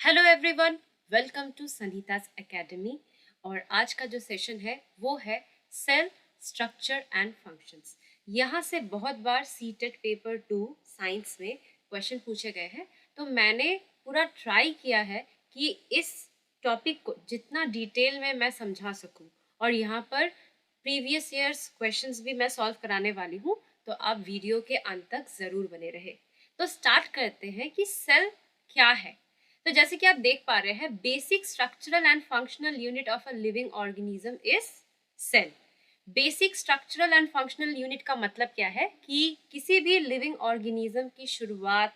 Hello everyone, welcome to Sangeeta's academy. और आज का जो सेशन है वो है सेल स्ट्रक्चर एंड फंक्शंस। यहाँ से बहुत बार सीटेट पेपर 2 साइंस में क्वेश्चन पूछे गए हैं, तो मैंने पूरा ट्राई किया है कि इस टॉपिक को जितना डिटेल में मैं समझा सकूं, और यहाँ पर प्रीवियस ईयर्स क्वेश्चंस भी मैं सॉल्व कराने वाली हूँ, तो आप वीडियो के अंत तक ज़रूर बने रहे। तो स्टार्ट करते हैं कि सेल क्या है। तो जैसे कि आप देख पा रहे हैं, basic structural and functional unit of a living organism is cell. Basic structural and functional unit का मतलब क्या है कि किसी भी लिविंग ऑर्गेनिज्म की शुरुआत,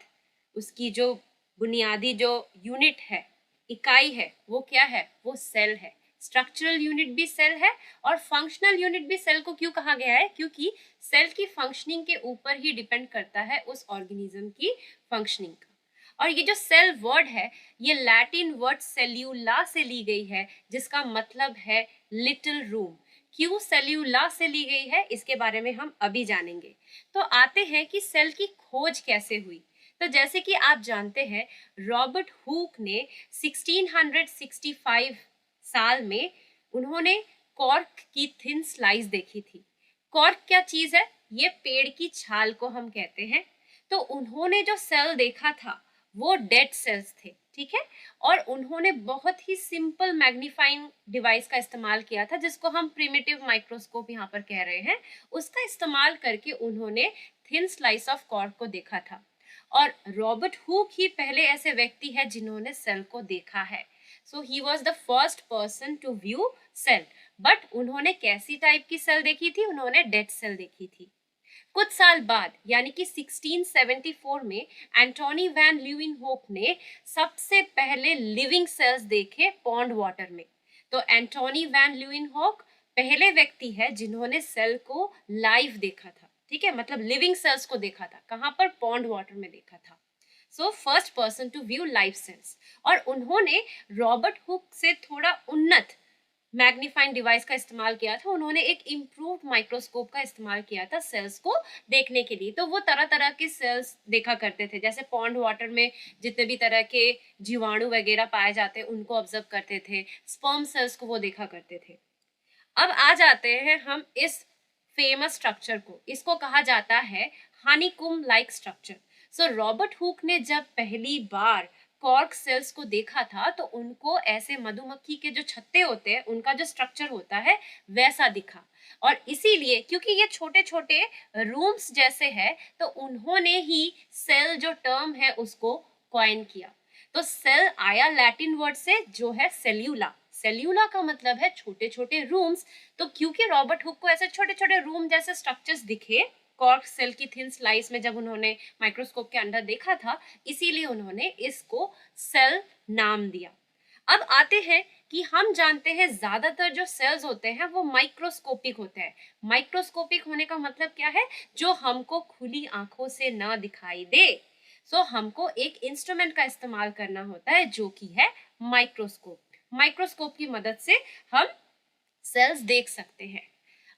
उसकी जो बुनियादी जो यूनिट है, इकाई है, वो क्या है? वो सेल है। स्ट्रक्चरल यूनिट भी सेल है और फंक्शनल यूनिट भी सेल को क्यों कहा गया है? क्योंकि सेल की फंक्शनिंग के ऊपर ही डिपेंड करता है उस ऑर्गेनिज्म की फंक्शनिंग का। और ये जो सेल वर्ड है, ये लैटिन वर्ड सेल्यूला से ली गई है, जिसका मतलब है लिटिल रूम। क्यों सेल्यूला से ली गई है, इसके बारे में हम अभी जानेंगे। तो आते हैं कि सेल की खोज कैसे हुई। तो जैसे कि आप जानते हैं, रॉबर्ट हुक ने 1665 साल में उन्होंने कॉर्क की थिन स्लाइस देखी थी। कॉर्क क्या चीज है? ये पेड़ की छाल को हम कहते हैं। तो उन्होंने जो सेल देखा था वो डेड सेल्स थे, ठीक है। और उन्होंने बहुत ही सिंपल मैग्नीफाइंग डिवाइस का इस्तेमाल किया था, जिसको हम प्रिमिटिव माइक्रोस्कोप यहाँ पर कह रहे हैं। उसका इस्तेमाल करके उन्होंने थिन स्लाइस ऑफ कॉर्क को देखा था। और रॉबर्ट हुक ही पहले ऐसे व्यक्ति है जिन्होंने सेल को देखा है। So he was the first person to view cell. But उन्होंने कैसी टाइप की सेल देखी थी? उन्होंने डेड सेल देखी थी। कुछ साल बाद यानी कि 1674 में एंटोनी वैन ल्यूवेनहोक ने सबसे पहले लिविंग सेल्स देखे पॉन्ड वाटर में। तो एंटोनी वैन ल्यूवेनहोक पहले व्यक्ति है जिन्होंने सेल को लाइव देखा था, ठीक है, मतलब लिविंग सेल्स को देखा था। कहाँ पर? पॉन्ड वाटर में देखा था। So first person to view live cells. और उन्होंने रॉबर्ट हुक से थोड़ा उन्नत मैग्नीफाइंग डिवाइस का इस्तेमाल किया था। उन्होंने एक इम्प्रूव्ड माइक्रोस्कोप का इस्तेमाल किया था सेल्स को देखने के लिए। तो वो तरह तरह के सेल्स देखा करते थे, जैसे पॉन्ड वाटर में जितने भी तरह के जीवाणु वगैरह पाए जाते हैं उनको ऑब्जर्व करते थे। स्पर्म सेल्स को वो देखा करते थे। अब आ जाते हैं हम इस फेमस स्ट्रक्चर को। इसको कहा जाता है honeycomb like structure. So Robert Hooke ने जब पहली बार कॉर्क सेल्स को देखा था, तो उनको ऐसे मधुमक्खी के जो छत्ते होते हैं उनका जो स्ट्रक्चर होता है वैसा दिखा। और इसीलिए, क्योंकि ये छोटे छोटे रूम्स जैसे है, तो उन्होंने ही सेल जो टर्म है उसको कॉइन किया। तो सेल आया लैटिन वर्ड से, जो है सेल्यूला। सेल्यूला का मतलब है छोटे छोटे रूम्स। तो क्योंकि रॉबर्ट हुक को ऐसे छोटे छोटे रूम जैसे स्ट्रक्चर्स दिखे कॉर्क सेल की थिन स्लाइस में, जब उन्होंने माइक्रोस्कोप के अंदर देखा था, इसीलिए उन्होंने इसको सेल नाम दिया। अब आते हैं कि हम जानते हैं ज्यादातर जो सेल्स होते हैं वो माइक्रोस्कोपिक होते हैं। माइक्रोस्कोपिक होने का मतलब क्या है? जो हमको खुली आंखों से ना दिखाई दे। सो हमको एक इंस्ट्रूमेंट का इस्तेमाल करना होता है, जो कि है माइक्रोस्कोप। माइक्रोस्कोप की मदद से हम सेल्स देख सकते हैं।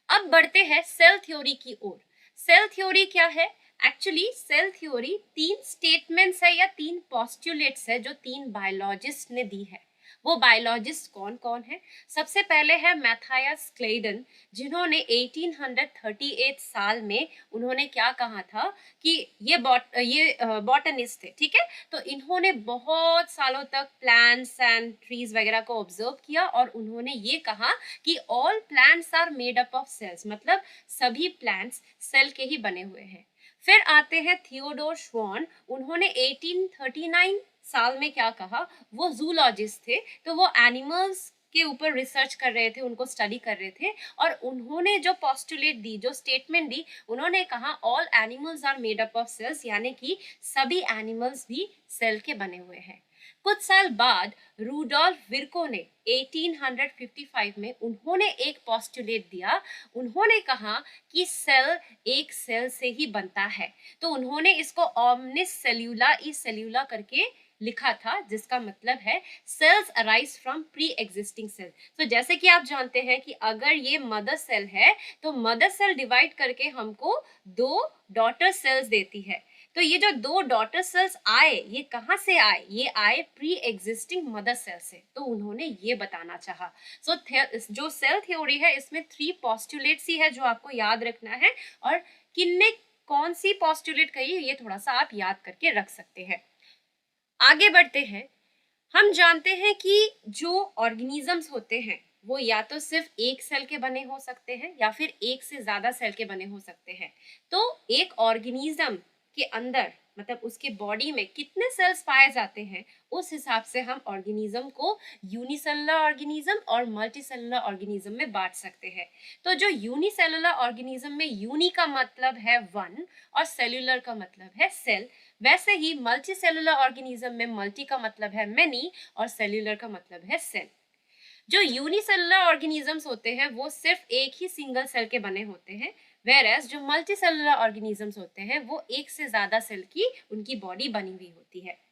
अब बढ़ते हैं सेल थ्योरी की ओर। सेल थ्योरी क्या है? एक्चुअली सेल थ्योरी 3 स्टेटमेंट्स है या 3 पोस्टुलेट्स है जो 3 बायोलॉजिस्ट ने दी है। वो बायोलॉजिस्ट कौन कौन है? सबसे पहले है मैथायस क्लेडन, जिन्होंने 1838 साल में उन्होंने क्या कहा था कि ये बॉटनिस्ट थे, ठीक है। तो इन्होंने बहुत सालों तक प्लांट्स एंड ट्रीज वगैरह को ऑब्जर्व किया और उन्होंने ये कहा कि all plants are made up of cells, मतलब सभी प्लांट्स सेल के ही बने हुए हैं। फिर आते हैं थियोडोर श्वान। उन्होंने 1839 साल में क्या कहा? वो जूलॉजिस्ट थे, तो वो एनिमल्स के ऊपर रिसर्च कर रहे थे, उनको स्टडी कर रहे थे। और उन्होंने जो पोस्टुलेट दी, जो स्टेटमेंट दी, उन्होंने कहा all animals are made up of cells, यानी कि सभी एनिमल्स भी सेल के बने हुए हैं। कुछ साल बाद रूडोल्फ विर्को ने 1855 में उन्होंने एक पोस्टुलेट दिया। उन्होंने कहा कि सेल एक सेल से ही बनता है। तो उन्होंने इसको ओमनिस सेल्यूला ई सेल्यूला करके लिखा था, जिसका मतलब है cells arise from pre existing cell. तो जैसे कि आप जानते हैं कि अगर ये मदर सेल है, तो मदर सेल डिवाइड करके हमको 2 डॉटर सेल्स देती है। तो ये जो दो डॉटर सेल्स आए, ये कहाँ से आए? ये आए प्री एग्जिस्टिंग मदर सेल से। तो उन्होंने ये बताना चाहा। जो सेल थ्योरी है इसमें 3 पोस्टुलेट्स ही है जो आपको याद रखना है, और किनने कौन सी पोस्टुलेट कही ये थोड़ा सा आप याद करके रख सकते हैं। आगे बढ़ते हैं। हम जानते हैं कि जो ऑर्गेनिजम्स होते हैं वो या तो सिर्फ एक सेल के बने हो सकते हैं या फिर एक से ज्यादा सेल के बने हो सकते हैं। तो एक ऑर्गेनिज्म के अंदर मतलब उसके बॉडी में कितने सेल्स पाए जाते हैं, उस हिसाब से हम ऑर्गेनिज्म को यूनिसेलुलर ऑर्गेनिज्म और मल्टीसेलुलर ऑर्गेनिज्म में बांट सकते हैं। तो जो यूनिसेलुलर ऑर्गेनिज्म में यूनि का मतलब है वन और सेल्यूलर का मतलब है सेल, वैसे ही मल्टी सेलुलर ऑर्गेनिज्म में मल्टी का मतलब है मेनी और सेल्यूलर का मतलब है सेल। जो यूनिसेलुलर ऑर्गेनिजम्स होते हैं वो सिर्फ एक ही सिंगल सेल के बने होते हैं, वेरएस जो मल्टी सेलुलर ऑर्गेनिजम्स होते हैं वो एक से ज्यादा सेल की उनकी बॉडी बनी हुई होती है।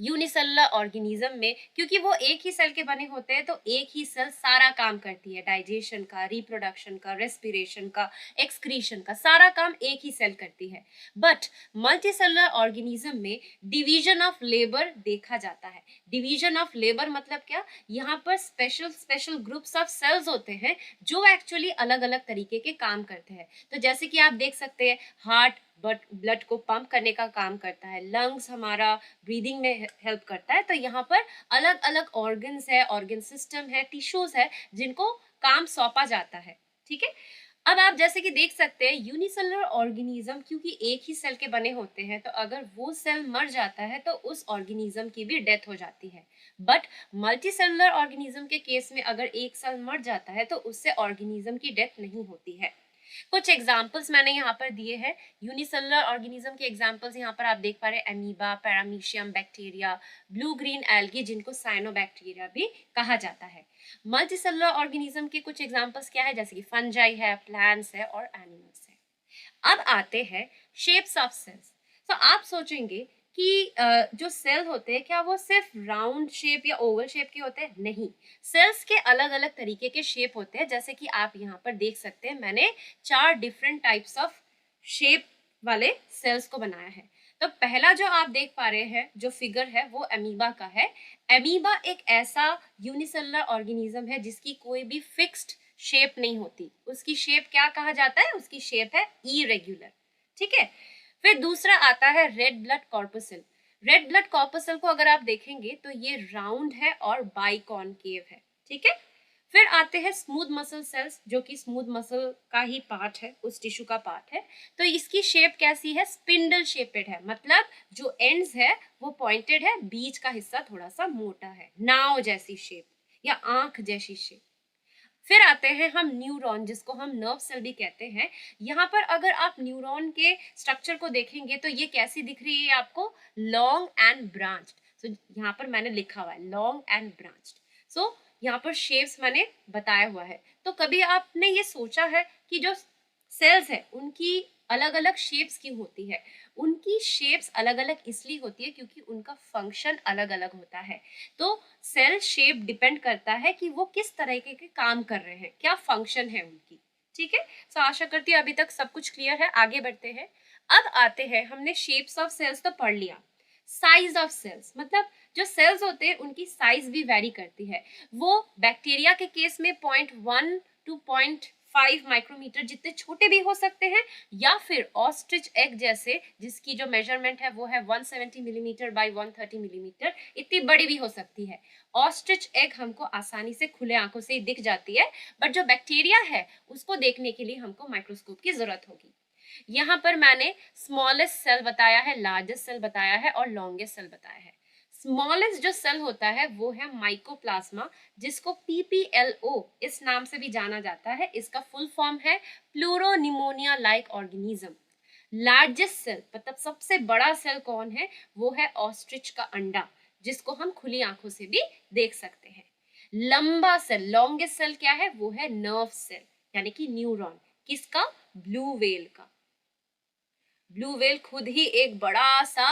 यूनिसेलुलर ऑर्गेनिज्म में क्योंकि वो एक ही सेल के बने होते हैं तो एक ही सेल सारा काम करती है, डाइजेशन का, रिप्रोडक्शन का, रेस्पिरेशन का, एक्सक्रीशन का, सारा काम एक ही सेल करती है। बट मल्टीसेलुलर ऑर्गेनिज्म में डिवीजन ऑफ लेबर देखा जाता है। डिवीजन ऑफ लेबर मतलब क्या? यहाँ पर special special groups of cells होते हैं जो एक्चुअली अलग अलग तरीके के काम करते हैं। तो जैसे कि आप देख सकते हैं, हार्ट बट ब्लड को पंप करने का काम करता है, लंग्स हमारा ब्रीदिंग में हेल्प करता है। तो यहाँ पर अलग अलग ऑर्गन्स है, ऑर्गन सिस्टम है, टिश्यूज है जिनको काम सौंपा जाता है। ठीक है। अब आप जैसे कि देख सकते हैं यूनिसेलुलर ऑर्गेनिज्म क्योंकि एक ही सेल के बने होते हैं तो अगर वो सेल मर जाता है तो उस ऑर्गेनिज्म की भी डेथ हो जाती है। बट मल्टीसेलुलर ऑर्गेनिज्म के केस में अगर एक सेल मर जाता है तो उससे ऑर्गेनिज्म की डेथ नहीं होती है। कुछ एग्जाम्पल्स मैंने यहाँ पर दिए हैं यूनिसेलुलर ऑर्गेनिज्म के एग्जाम्पल्स। यहाँ पर आप देख पा रहे हैं amoeba, paramecium bacteria, blue green algae जिनको साइनोबैक्टीरिया भी कहा जाता है। मल्टीसेलुलर ऑर्गेनिज्म के कुछ एग्जाम्पल्स क्या है, जैसे कि फंजाई है, प्लांट्स है और एनिमल्स है। अब आते हैं शेप्स ऑफ सेल्स। तो आप सोचेंगे कि जो सेल होते हैं क्या वो सिर्फ राउंड शेप या ओवल शेप के होते हैं? नहीं, सेल्स के अलग अलग तरीके के शेप होते हैं। जैसे कि आप यहाँ पर देख सकते हैं मैंने 4 डिफरेंट टाइप्स ऑफ शेप वाले सेल्स को बनाया है। तो पहला जो आप देख पा रहे हैं जो फिगर है वो अमीबा का है। अमीबा एक ऐसा यूनिसेलुलर ऑर्गेनिज्म है जिसकी कोई भी फिक्स्ड शेप नहीं होती। उसकी शेप क्या कहा जाता है? उसकी शेप है इरेग्युलर। ठीक है। फिर दूसरा आता है red blood corpuscle. Red blood corpuscle को अगर आप देखेंगे तो ये राउंड है और बाइकॉनकेव है। ठीक है। फिर आते हैं स्मूथ मसल सेल्स जो कि स्मूथ मसल का ही पार्ट है, उस टिश्यू का पार्ट है। तो इसकी शेप कैसी है? स्पिंडल शेपेड है, मतलब जो एंड्स है वो पॉइंटेड है, बीच का हिस्सा थोड़ा सा मोटा है, नाव जैसी शेप या आंख जैसी शेप। फिर आते हैं हम न्यूरॉन जिसको हम नर्व सेल भी कहते हैं। यहाँ पर अगर आप न्यूरॉन के स्ट्रक्चर को देखेंगे तो ये कैसी दिख रही है आपको? Long and branched. सो यहाँ पर मैंने लिखा हुआ है लॉन्ग एंड ब्रांच्ड। सो यहाँ पर शेप्स मैंने बताया हुआ है। तो कभी आपने ये सोचा है कि जो सेल्स है उनकी अलग अलग शेप्स क्यों होती है? उनकी शेप्स अलग अलग इसलिए होती है क्योंकि उनका फंक्शन अलग अलग होता है। तो सेल शेप डिपेंड करता है कि वो किस तरह के काम कर रहे हैं, क्या फंक्शन है उनकी। ठीक है। तो आशा करती हूँ अभी तक सब कुछ क्लियर है। आगे बढ़ते हैं। अब आते हैं, हमने शेप्स ऑफ सेल्स तो पढ़ लिया। साइज ऑफ सेल्स मतलब जो सेल्स होते हैं उनकी साइज भी वेरी करती है। वो बैक्टीरिया के केस में 0.1 टू 0.5 माइक्रोमीटर जितने छोटे भी हो सकते हैं, या फिर ऑस्ट्रिच एग जैसे जिसकी जो मेजरमेंट है वो है 170 मिलीमीटर बाई 130 मिलीमीटर, इतनी बड़ी भी हो सकती है। ऑस्ट्रिच एग हमको आसानी से खुले आंखों से ही दिख जाती है, बट जो बैक्टीरिया है उसको देखने के लिए हमको माइक्रोस्कोप की जरूरत होगी। यहाँ पर मैंने स्मॉलेस्ट सेल बताया है, लार्जेस्ट सेल बताया है और लॉन्गेस्ट सेल बताया है। स्मॉलेस्ट जो सेल होता है वो है माइकोप्लाज्मा, जिसको पीपीएलओ इस नाम से भी जाना जाता है। इसका फुल फॉर्म है pleuropneumonia like organism. Largest cell मतलब सबसे बड़ा सेल कौन है? वो है ऑस्ट्रिच का अंडा, जिसको हम खुली आंखों से भी देख सकते हैं। लंबा सेल, लॉन्गेस्ट सेल क्या है? वो है नर्व सेल यानी कि न्यूरॉन। किसका? ब्लू व्हेल का। ब्लू व्हेल खुद ही एक बड़ा सा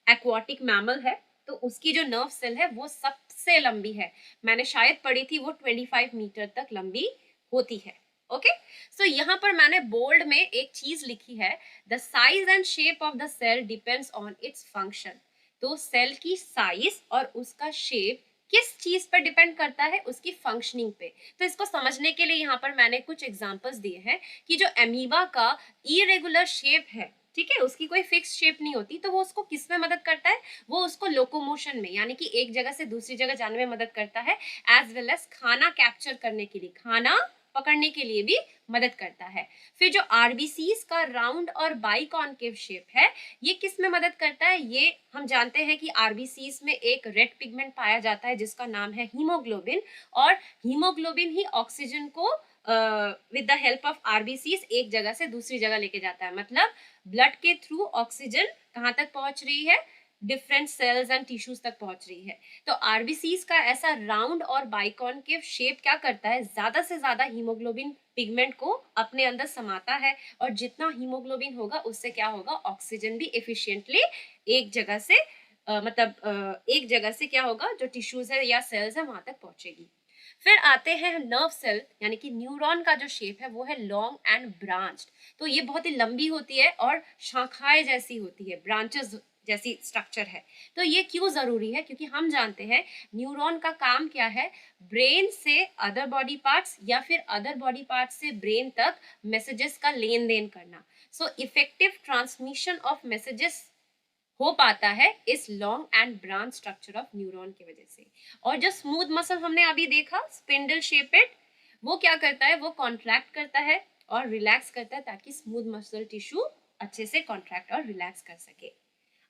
एक्वाटिक मैमल है, तो उसकी जो नर्व सेल है वो सबसे लंबी है। मैंने शायद पढ़ी थी वो 25 मीटर तक लंबी होती है। ओके। सो यहाँ पर मैंने बोल्ड में एक चीज लिखी है, the size and shape of the cell depends on its function. तो सेल की साइज और उसका शेप किस चीज पर डिपेंड करता है, उसकी फंक्शनिंग पे। तो इसको समझने के लिए यहाँ पर मैंने कुछ एग्जांपल्स दिए हैं कि जो एमीबा का इरेगुलर शेप है, ठीक है, उसकी कोई फिक्स शेप नहीं होती, तो वो उसको किस में मदद करता है, वो उसको लोकोमोशन में यानी कि एक जगह से दूसरी जगह जाने में मदद करता है, एज वेल एज खाना कैप्चर करने के लिए, खाना पकड़ने के लिए भी मदद करता है। फिर जो आरबीसीज का राउंड और बाइकॉन्केव शेप है, ये किस में मदद करता है, ये हम जानते हैं कि आरबीसीज में एक रेड पिगमेंट पाया जाता है जिसका नाम है हीमोग्लोबिन, और हीमोग्लोबिन ही ऑक्सीजन को with the help of RBCs एक जगह से दूसरी जगह लेके जाता है। मतलब ब्लड के थ्रू ऑक्सीजन कहाँ तक पहुंच रही है, डिफरेंट सेल्स एंड टिश्यूज तक पहुंच रही है। तो आरबीसीज का ऐसा राउंड और बाइकॉन्केव शेप क्या करता है, ज्यादा से ज्यादा हीमोग्लोबिन पिगमेंट को अपने अंदर समाता है, और जितना हीमोग्लोबिन होगा उससे क्या होगा, ऑक्सीजन भी एफिशिएंटली एक जगह से एक जगह से क्या होगा, जो टिश्यूज है या सेल्स है वहां तक पहुंचेगी। फिर आते हैं नर्व सेल, यानी कि न्यूरॉन का जो शेप है वो है लॉन्ग एंड ब्रांच्ड। तो ये बहुत ही लंबी होती है और शाखाएं जैसी होती है, ब्रांचेस जैसी स्ट्रक्चर है। तो ये क्यों जरूरी है, क्योंकि हम जानते हैं न्यूरॉन का काम क्या है, ब्रेन से अदर बॉडी पार्ट्स या फिर अदर बॉडी पार्ट्स से ब्रेन तक मैसेजेस का लेन देन करना। So effective transmission of messages हो पाता है इस long and branch structure of neuron की वजह से। और जो स्मूथ मसल हमने अभी देखा, स्पिंडल शेपेड, वो क्या करता है, वो कॉन्ट्रैक्ट करता है और रिलैक्स करता है ताकि स्मूथ मसल टिश्यू अच्छे से कॉन्ट्रैक्ट और रिलैक्स कर सके।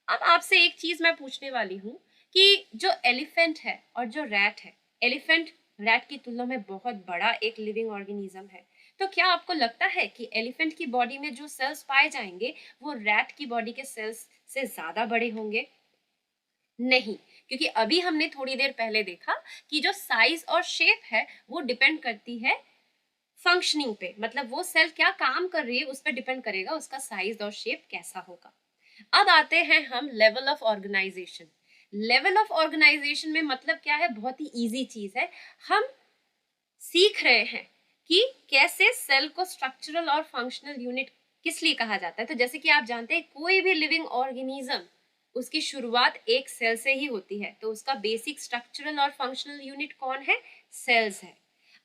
अब आपसे एक चीज मैं पूछने वाली हूँ कि जो एलिफेंट है और जो रैट है, एलिफेंट रैट की तुलना में बहुत बड़ा एक लिविंग ऑर्गेनिज्म है, तो क्या आपको लगता है कि एलिफेंट की बॉडी में जो सेल्स पाए जाएंगे वो रैट की बॉडी के सेल्स से ज्यादा बड़े होंगे? नहीं, क्योंकि अभी हमने थोड़ी देर पहले देखा कि जो साइज और शेप है वो डिपेंड करती है फंक्शनिंग पे, मतलब वो सेल क्या काम कर रही है उस पर डिपेंड करेगा उसका साइज और शेप कैसा होगा। अब आते हैं हम level of organisation. Level of organisation में मतलब क्या है, बहुत ही इजी चीज है। हम सीख रहे हैं कि कैसे सेल को स्ट्रक्चरल और फंक्शनल यूनिट किस लिए कहा जाता है। तो जैसे कि आप जानते हैं कोई भी लिविंग ऑर्गेनिज्म, उसकी शुरुआत एक सेल से ही होती है, तो उसका बेसिक स्ट्रक्चरल और फंक्शनल यूनिट कौन है, सेल्स है।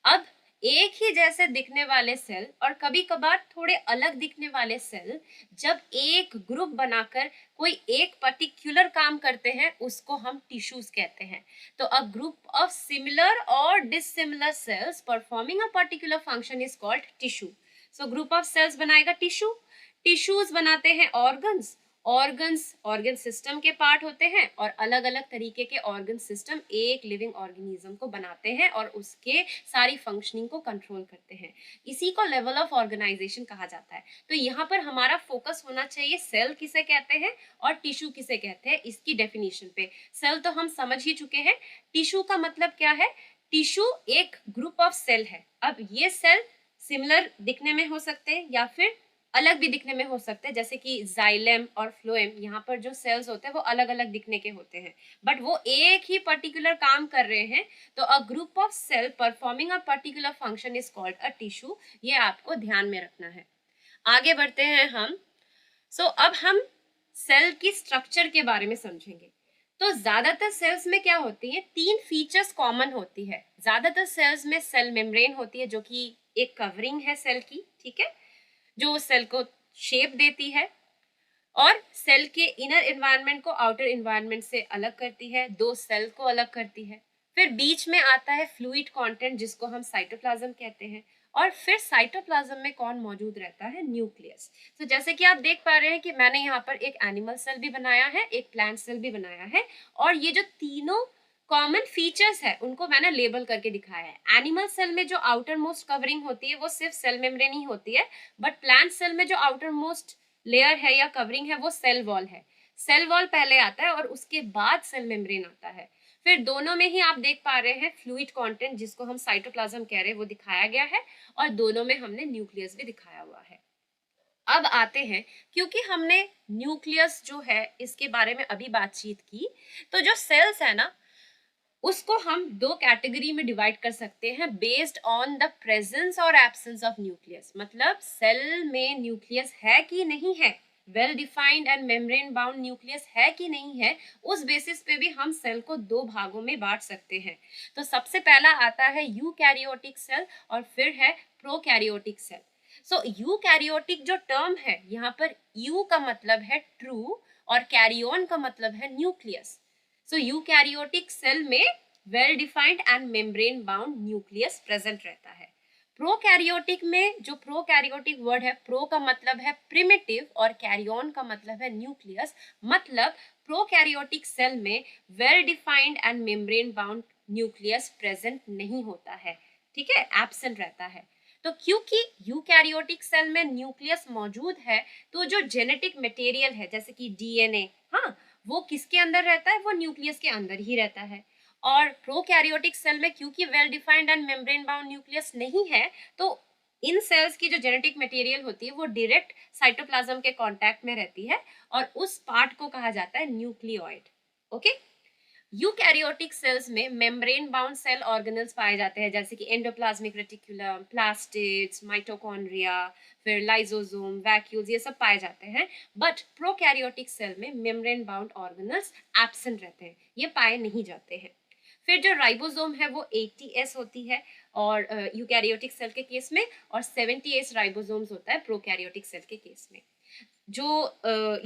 अब एक ही जैसे दिखने वाले सेल और कभी कभार थोड़े अलग दिखने वाले सेल जब एक ग्रुप बनाकर कोई एक पर्टिकुलर काम करते हैं उसको हम टिश्यूज कहते हैं। तो अ ग्रुप ऑफ सिमिलर और dissimilar cells performing a particular function is called tissue. So group of cells बनाएगा टिश्यू, टिश्यूज बनाते हैं ऑर्गन्स, ऑर्गन्स ऑर्गन सिस्टम के पार्ट होते हैं, और अलग अलग तरीके के ऑर्गन सिस्टम एक लिविंग ऑर्गेनिज्म को बनाते हैं और उसके सारी फंक्शनिंग को कंट्रोल करते हैं। इसी को लेवल ऑफ ऑर्गेनाइजेशन कहा जाता है। तो यहाँ पर हमारा फोकस होना चाहिए सेल किसे कहते हैं और टिश्यू किसे कहते हैं, इसकी डेफिनेशन पे। सेल तो हम समझ ही चुके हैं, टिश्यू का मतलब क्या है, टिश्यू एक ग्रुप ऑफ सेल है। अब ये सेल सिमिलर दिखने में हो सकते हैं या फिर अलग भी दिखने में हो सकते हैं, जैसे कि जाइलम और फ्लोएम, यहाँ पर जो सेल्स होते हैं वो अलग अलग दिखने के होते हैं, बट वो एक ही पर्टिकुलर काम कर रहे हैं। तो a group of cell performing a particular function is called a tissue. ये आपको ध्यान में रखना है। आगे बढ़ते हैं हम। अब हम सेल की स्ट्रक्चर के बारे में समझेंगे। तो ज्यादातर सेल्स में क्या होती है, तीन फीचर्स कॉमन होती है। ज्यादातर सेल्स में सेल मेम्ब्रेन होती है जो कि एक कवरिंग है सेल की, ठीक है, जो सेल को शेप देती है और सेल के इनर एनवायरनमेंट को आउटर एनवायरनमेंट से अलग करती है, दो सेल को अलग करती है। फिर बीच में आता है फ्लूइड कंटेंट जिसको हम साइटोप्लाज्म कहते हैं, और फिर साइटोप्लाज्म में कौन मौजूद रहता है, न्यूक्लियस। तो जैसे कि आप देख पा रहे हैं कि मैंने यहाँ पर एक एनिमल सेल भी बनाया है, एक प्लांट सेल भी बनाया है, और ये जो तीनों कॉमन फीचर्स है उनको मैंने लेबल करके दिखाया है। एनिमल सेल में जो आउटर मोस्ट कवरिंग होती है वो सिर्फ सेल मेम्ब्रेन ही होती है, बट प्लांट सेल में जो आउटर मोस्ट लेयर है या कवरिंग है वो सेल वॉल है। सेल वॉल पहले आता है और उसके बाद सेल मेम्ब्रेन आता है। फिर दोनों में ही आप देख पा रहे हैं फ्लूइड कंटेंट जिसको हम साइटोप्लाज्म कह रहे हैं वो दिखाया गया है, और दोनों में हमने न्यूक्लियस भी दिखाया हुआ है। अब आते हैं, क्योंकि हमने न्यूक्लियस जो है इसके बारे में अभी बातचीत की, तो जो सेल्स है ना उसको हम दो कैटेगरी में डिवाइड कर सकते हैं बेस्ड ऑन द प्रेजेंस और एब्सेंस ऑफ न्यूक्लियस। मतलब सेल में न्यूक्लियस है कि नहीं है, well defined and membrane bound nucleus है कि नहीं है, उस बेसिस पे भी हम सेल को दो भागों में बांट सकते हैं। तो सबसे पहला आता है यूकैरियोटिक सेल और फिर है प्रोकैरियोटिक सेल। सो यूकैरियोटिक जो टर्म है, यहाँ पर यू का मतलब है ट्रू और कैरियोन का मतलब है न्यूक्लियस। सो यूकैरियोटिक सेल में well defined and membrane bound nucleus present रहता है। प्रोकैरियोटिक में जो प्रोकैरियोटिक वर्ड है, प्रो का मतलब है प्रिमिटिव और कैरियोन का मतलब है न्यूक्लियस। मतलब प्रोकैरियोटिक सेल में well defined and membrane bound nucleus present नहीं होता है, ठीक है, एब्सेंट रहता है। तो क्योंकि यूकैरियोटिक सेल में न्यूक्लियस मौजूद है, तो जो जेनेटिक मटेरियल है जैसे कि डीएनए, हाँ, वो किसके अंदर रहता है, वो न्यूक्लियस के अंदर ही रहता है। और प्रोकैरियोटिक सेल में क्योंकि well defined and membrane bound nucleus नहीं है, तो इन सेल्स की जो जेनेटिक मटेरियल होती है वो डायरेक्ट साइटोप्लाज्म के कांटेक्ट में रहती है और उस पार्ट को कहा जाता है न्यूक्लियोइड। ओके। यूकैरियोटिक सेल्स में मेम्ब्रेन बाउंड सेल ऑर्गेनल्स पाए जाते हैं जैसे कि एंडोप्लाज्मिक रेटिकुलम, प्लास्टिड्स, माइटोकॉन्ड्रिया, फिर लाइसोसोम, वैक्यूल्स, ये सब पाए जाते हैं। बट प्रोकैरियोटिक सेल में मेम्ब्रेन बाउंड ऑर्गेनल्स एब्सेंट रहते हैं, ये पाए नहीं जाते हैं। फिर जो राइबोसोम है वो 80S होती है और यूकैरियोटिक सेल के केस में, और 70S राइबोसोम्स होता है प्रोकैरियोटिक सेल के केस में। जो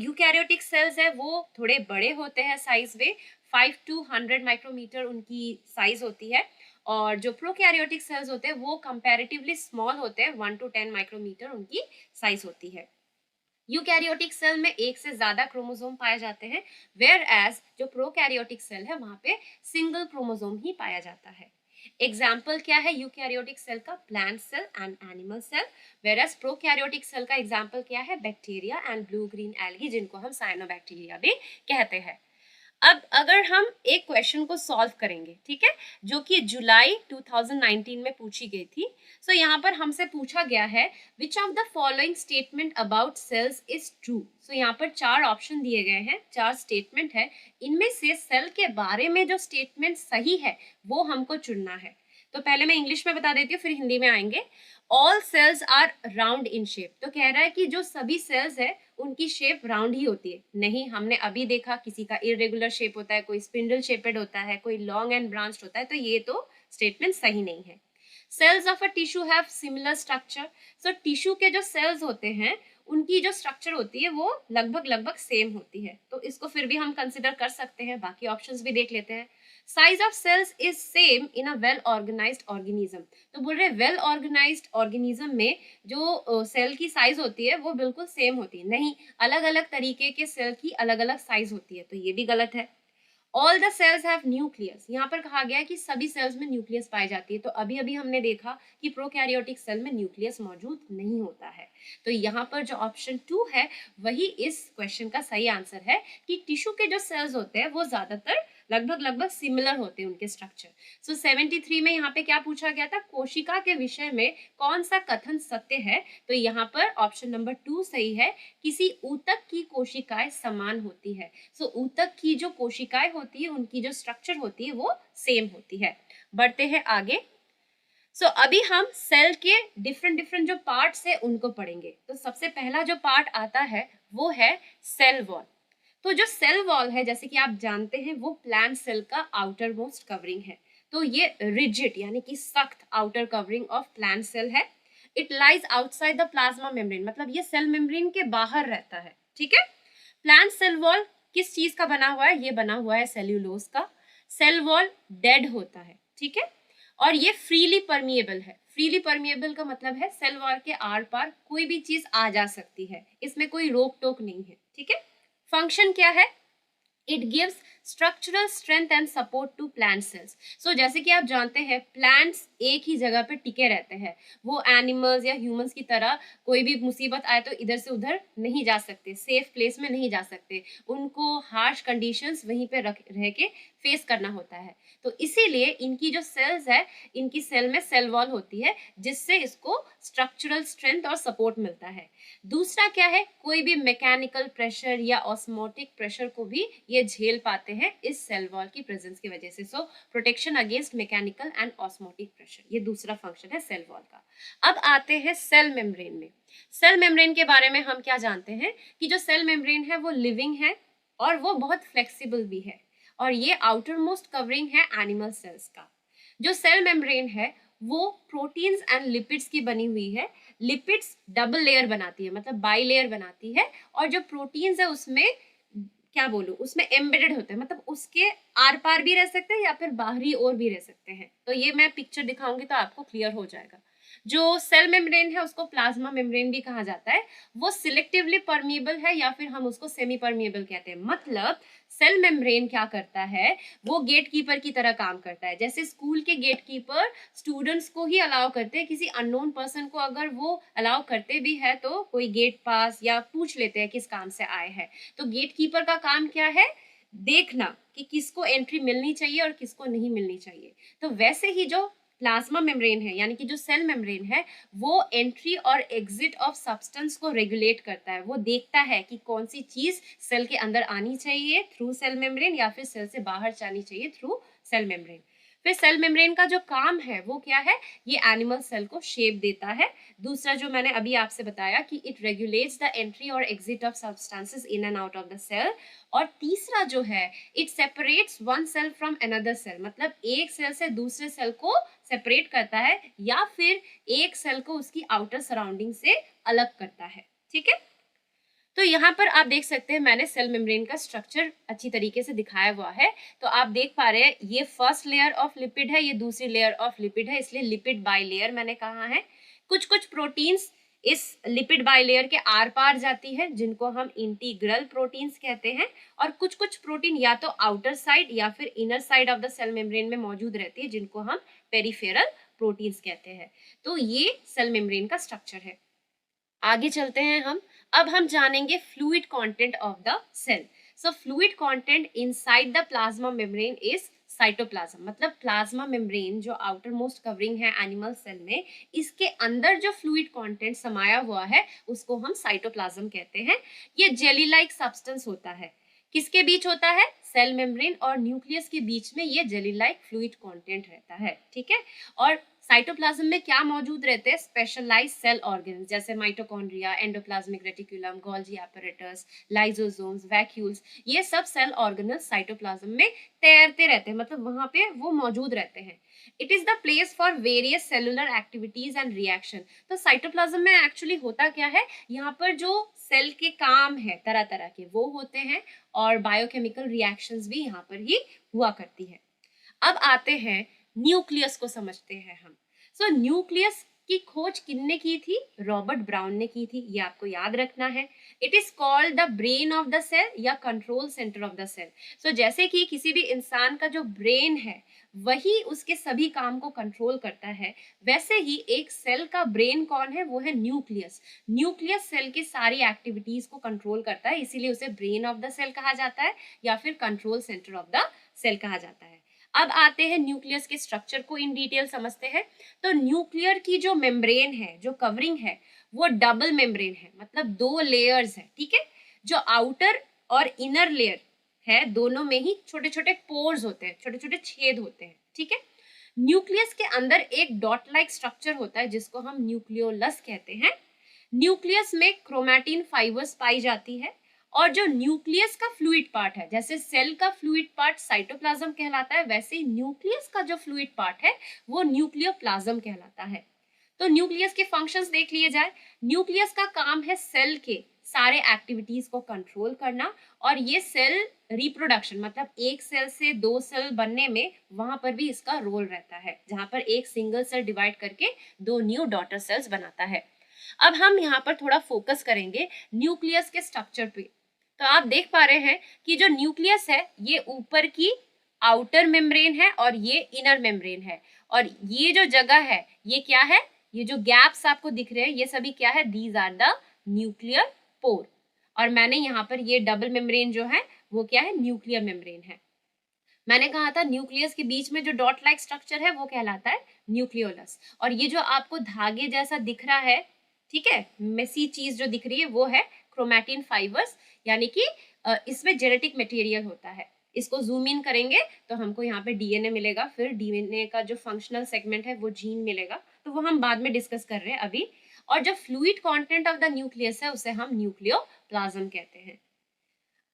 यूकैरियोटिक सेल्स है वो थोड़े बड़े होते हैं साइज में, 5 to 100 माइक्रोमीटर उनकी साइज होती है। और जो प्रोकैरियोटिक सेल्स होते हैं वो कंपैरेटिवली स्मॉल होते हैं, 1 to 10 माइक्रोमीटर उनकी साइज होती है। यूकैरियोटिक सेल में एक से ज्यादा क्रोमोसोम पाए जाते हैं, वेयर एज जो प्रोकैरियोटिक सेल है वहां पे सिंगल क्रोमोसोम ही पाया जाता है। एग्जाम्पल क्या है यूकैरियोटिक सेल का, plant cell and animal cell. Whereas prokaryotic cell का एग्जाम्पल क्या है, bacteria and blue green algae, जिनको हम साइनोबैक्टीरिया भी कहते हैं। अब अगर हम एक क्वेश्चन को सॉल्व करेंगे, ठीक है, जो कि जुलाई 2019 में पूछी गई थी। सो यहाँ पर हमसे पूछा गया है which of the following statement about cells is true. So यहाँ पर चार ऑप्शन दिए गए हैं, चार स्टेटमेंट है, इनमें से सेल के बारे में जो स्टेटमेंट सही है वो हमको चुनना है। तो पहले मैं इंग्लिश में बता देती हूँ, फिर हिंदी में आएंगे। All cells are round in shape, तो कह रहा है कि जो सभी सेल्स है उनकी शेप राउंड ही होती है। नहीं, हमने अभी देखा किसी का इरेगुलर शेप होता है, कोई स्पिंडल शेपेड होता है, कोई लॉन्ग एंड ब्रांच्ड होता है, तो ये तो स्टेटमेंट सही नहीं है। Cells of a tissue have similar structure, so tissue के जो सेल्स होते हैं उनकी जो स्ट्रक्चर होती है वो लगभग लगभग सेम होती है, तो इसको फिर भी हम कंसिडर कर सकते हैं। बाकी ऑप्शंस भी देख लेते हैं। Size of cells is same in a well organised organism, तो बोल रहे वेल ऑर्गेनाइज्ड ऑर्गेनिज्म में जो सेल की साइज होती है वो बिल्कुल सेम होती है, नहीं, अलग अलग तरीके के सेल की अलग अलग साइज होती है, तो ये भी गलत है। All the cells have nucleus, यहाँ पर कहा गया है कि सभी सेल्स में न्यूक्लियस पाई जाती है, तो अभी अभी हमने देखा कि प्रोकैरियोटिक सेल में न्यूक्लियस मौजूद नहीं होता है। तो यहाँ पर जो ऑप्शन 2 है वही इस क्वेश्चन का सही आंसर है कि टिश्यू के जो सेल्स होते हैं वो ज्यादातर लगभग लगभग सिमिलर होते हैं उनके स्ट्रक्चर। सो 73 में यहाँ पे क्या पूछा गया था, कोशिका के विषय में कौन सा कथन सत्य है, तो यहाँ पर ऑप्शन नंबर 2 सही है, किसी ऊतक की कोशिकाएं समान होती है। सो ऊतक की जो कोशिकाएं होती है उनकी जो स्ट्रक्चर होती है वो सेम होती है। बढ़ते हैं आगे। अभी हम सेल के डिफरेंट डिफरेंट जो पार्ट्स है उनको पढ़ेंगे। तो सबसे पहला जो पार्ट आता है वो है सेल वॉल। तो जो सेल वॉल है जैसे कि आप जानते हैं वो प्लांट सेल का आउटर मोस्ट कवरिंग है। तो ये रिजिड यानी कि सख्त outer covering of plant cell है। It lies outside the plasma membrane, मतलब ये सेल मेम्ब्रेन के बाहर रहता है, ठीक है। प्लांट सेल वॉल किस चीज का बना हुआ है, ये बना हुआ है सेल्यूलोज का। सेल वॉल डेड होता है, ठीक है, और ये फ्रीली परमिएबल है। फ्रीली परमिएबल का मतलब है सेल वॉल के आर पार कोई भी चीज आ जा सकती है, इसमें कोई रोक टोक नहीं है, ठीक है। फंक्शन क्या है, it gives structural strength and support to plant cells. So जैसे कि आप जानते हैं प्लांट्स एक ही जगह पे टिके रहते हैं, वो एनिमल्स या ह्यूमंस की तरह कोई भी मुसीबत आए तो इधर से उधर नहीं जा सकते, सेफ प्लेस में नहीं जा सकते, उनको हार्श कंडीशंस वहीं पे रह के फेस करना होता है। तो इसीलिए इनकी जो सेल्स है, इनकी सेल में सेल वॉल होती है जिससे इसको स्ट्रक्चरल स्ट्रेंथ और सपोर्ट मिलता है। दूसरा क्या है, कोई भी मैकेनिकल प्रेशर या ऑस्मोटिक प्रेशर को भी ये झेल पाते हैं इस सेल वॉल की प्रेजेंस की वजह से। So protection against mechanical and osmotic pressure, ये दूसरा फंक्शन है सेल वॉल का। अब आते हैं सेल मेम्ब्रेन में। सेल मेम्ब्रेन के बारे में हम क्या जानते हैं कि जो सेल मेम्ब्रेन है वो लिविंग है और वो बहुत फ्लेक्सिबल भी है, और ये आउटर मोस्ट कवरिंग है एनिमल सेल्स का। जो सेल मेम्ब्रेन है वो प्रोटीन्स एंड लिपिड्स की बनी हुई है। लिपिड्स डबल लेयर बनाती है, मतलब बाई लेयर बनाती है, और जो प्रोटीन्स है उसमें क्या बोलूं, उसमें एम्बेडेड होते हैं, मतलब उसके आर पार भी रह सकते हैं या फिर बाहरी ओर भी रह सकते हैं। तो ये मैं पिक्चर दिखाऊंगी तो आपको क्लियर हो जाएगा। जो सेल मेम्ब्रेन है उसको प्लाज्मा मेम्ब्रेन भी कहा जाता है। वो सिलेक्टिवली परमिएबल है या फिर हम उसको सेमी परमिएबल कहते हैं। मतलब सेल मेम्ब्रेन क्या करता है, वो गेट कीपर की तरह काम करता है। जैसे स्कूल के गेट कीपर स्टूडेंट्स को ही अलाउ करते हैं, किसी अननोन पर्सन को अगर वो अलाउ करते भी है तो कोई गेट पास या पूछ लेते हैं किस काम से आए हैं। तो गेट कीपर का काम क्या है, देखना कि किसको एंट्री मिलनी चाहिए और किसको नहीं मिलनी चाहिए। तो वैसे ही जो प्लाज्मा मेम्ब्रेन है यानी कि जो सेल मेम्ब्रेन है वो एंट्री और एग्जिट ऑफ सब्सटेंस को रेगुलेट करता है। वो देखता है कि कौन सी चीज सेल के अंदर आनी चाहिए थ्रू सेल मेम्ब्रेन या फिर सेल से बाहर जानी चाहिए थ्रू सेल मेम्ब्रेन। फिर सेल मेम्ब्रेन का जो काम है वो क्या है, ये एनिमल सेल को शेप देता है। दूसरा जो मैंने अभी आपसे बताया कि इट रेगुलेट्स द एंट्री और exit of substances in and out of the cell. और तीसरा जो है, it separates one cell from another cell, मतलब एक सेल से दूसरे सेल को सेपरेट करता है या फिर एक सेल को उसकी आउटर सराउंडिंग से अलग करता है। ठीक है, तो यहाँ पर आप देख सकते हैं मैंने सेल मेम्ब्रेन का स्ट्रक्चर अच्छी तरीके से दिखाया हुआ है। तो आप देख पा रहे हैं ये फर्स्ट लेयर ऑफ लिपिड है, ये दूसरी लेयर ऑफ लिपिड है, इसलिए लिपिड बाई लेयर मैंने कहा है। कुछ कुछ प्रोटीन्स इस लिपिड बाई लेयर के आर पार जाती है जिनको हम इंटीग्रल प्रोटीन्स कहते हैं, और कुछ कुछ प्रोटीन या तो आउटर साइड या फिर inner side of the cell membrane में मौजूद रहती है जिनको हम पेरिफेरल प्रोटीन्स कहते हैं। तो ये सेल मेम्ब्रेन का स्ट्रक्चर है। आगे चलते हैं हम। अब हम जानेंगे fluid content of the cell. So fluid content inside the plasma membrane is cytoplasm, मतलब प्लाज्मा मेम्ब्रेन जो आउटर मोस्ट कवरिंग है एनिमल सेल में, इसके अंदर जो फ्लूइड कंटेंट समाया हुआ है उसको हम साइटोप्लाज्म कहते हैं। ये जेली लाइक सब्सटेंस होता है। किसके बीच होता है, सेल मेम्ब्रेन और न्यूक्लियस के बीच में ये जेली लाइक फ्लूइड कंटेंट रहता है। ठीक है, और साइटोप्लाज्म में क्या मौजूद रहते हैं, स्पेशलाइज्ड सेल ऑर्गन जैसे mitochondria, endoplasmic reticulum, Golgi apparatus, lysosomes, vacuoles, ये सब सेल ऑर्गेनल्स साइटोप्लाज्म में तैरते रहते हैं, मतलब वहां पे वो मौजूद रहते हैं। It is the place for various cellular activities and reaction. तो साइटोप्लाज्म में एक्चुअली होता क्या है, यहाँ पर जो सेल के काम है तरह तरह के वो होते हैं, और बायोकेमिकल रिएक्शंस भी यहाँ पर ही हुआ करती है। अब आते हैं न्यूक्लियस को समझते हैं हम। सो न्यूक्लियस की खोज किसने की थी, रॉबर्ट ब्राउन ने की थी, ये आपको याद रखना है। It is called the brain of the cell या control centre of the cell. So जैसे कि किसी भी इंसान का जो ब्रेन है वही उसके सभी काम को कंट्रोल करता है, वैसे ही एक सेल का ब्रेन कौन है, वो है न्यूक्लियस। न्यूक्लियस सेल की सारी एक्टिविटीज को कंट्रोल करता है, इसीलिए उसे ब्रेन ऑफ द सेल कहा जाता है या फिर control centre of the cell कहा जाता है। अब आते हैं न्यूक्लियस के स्ट्रक्चर को इन डिटेल समझते हैं। तो न्यूक्लियर की जो मेम्ब्रेन है, जो कवरिंग है, वो डबल मेम्ब्रेन है, मतलब दो लेयर्स है। ठीक है, जो आउटर और इनर लेयर है दोनों में ही छोटे छोटे पोर्स होते हैं, छोटे छोटे छेद होते हैं। ठीक है, न्यूक्लियस के अंदर एक डॉट लाइक स्ट्रक्चर होता है जिसको हम न्यूक्लियोलस कहते हैं। न्यूक्लियस में क्रोमैटिन फाइबर्स पाई जाती है, और जो न्यूक्लियस का फ्लूइड पार्ट है, जैसे सेल का फ्लूइड पार्ट साइटोप्लाज्म कहलाता है, वैसे ही न्यूक्लियस का जो फ्लूइड पार्ट है वो न्यूक्लियोप्लाज्म कहलाता है। तो न्यूक्लियस के फंक्शंस देख लिए जाए। न्यूक्लियस का काम है सेल के सारे एक्टिविटीज को कंट्रोल करना, और ये सेल रिप्रोडक्शन, मतलब एक सेल से दो सेल बनने में वहां पर भी इसका रोल रहता है, जहां पर एक सिंगल सेल डिवाइड करके दो न्यू डॉटर सेल्स बनाता है। अब हम यहाँ पर थोड़ा फोकस करेंगे न्यूक्लियस के स्ट्रक्चर पे। तो आप देख पा रहे हैं कि जो न्यूक्लियस है ये ऊपर की आउटर मेम्ब्रेन है और ये इनर मेम्ब्रेन है, और ये जो जगह है ये क्या है, ये जो गैप्स आपको दिख रहे हैं ये सभी क्या है, these are the nuclear pore. और मैंने यहाँ पर ये डबल मेम्ब्रेन जो है वो क्या है, न्यूक्लियर मेम्ब्रेन है। मैंने कहा था न्यूक्लियस के बीच में जो डॉट लाइक स्ट्रक्चर है वो कहलाता है न्यूक्लियोलस, और ये जो आपको धागे जैसा दिख रहा है, ठीक है, मेसी चीज जो दिख रही है वो है क्रोमैटिन फाइबर्स, यानी कि इसमें जेनेटिक मटेरियल होता है। इसको जूम इन करेंगे तो हमको यहाँ पे डीएनए मिलेगा, फिर डीएनए का जो फंक्शनल सेगमेंट है वो जीन मिलेगा, तो वो हम बाद में डिस्कस कर रहे हैं अभी। और जो fluid content of the nucleus है उसे हम न्यूक्लियोप्लाज्म कहते हैं।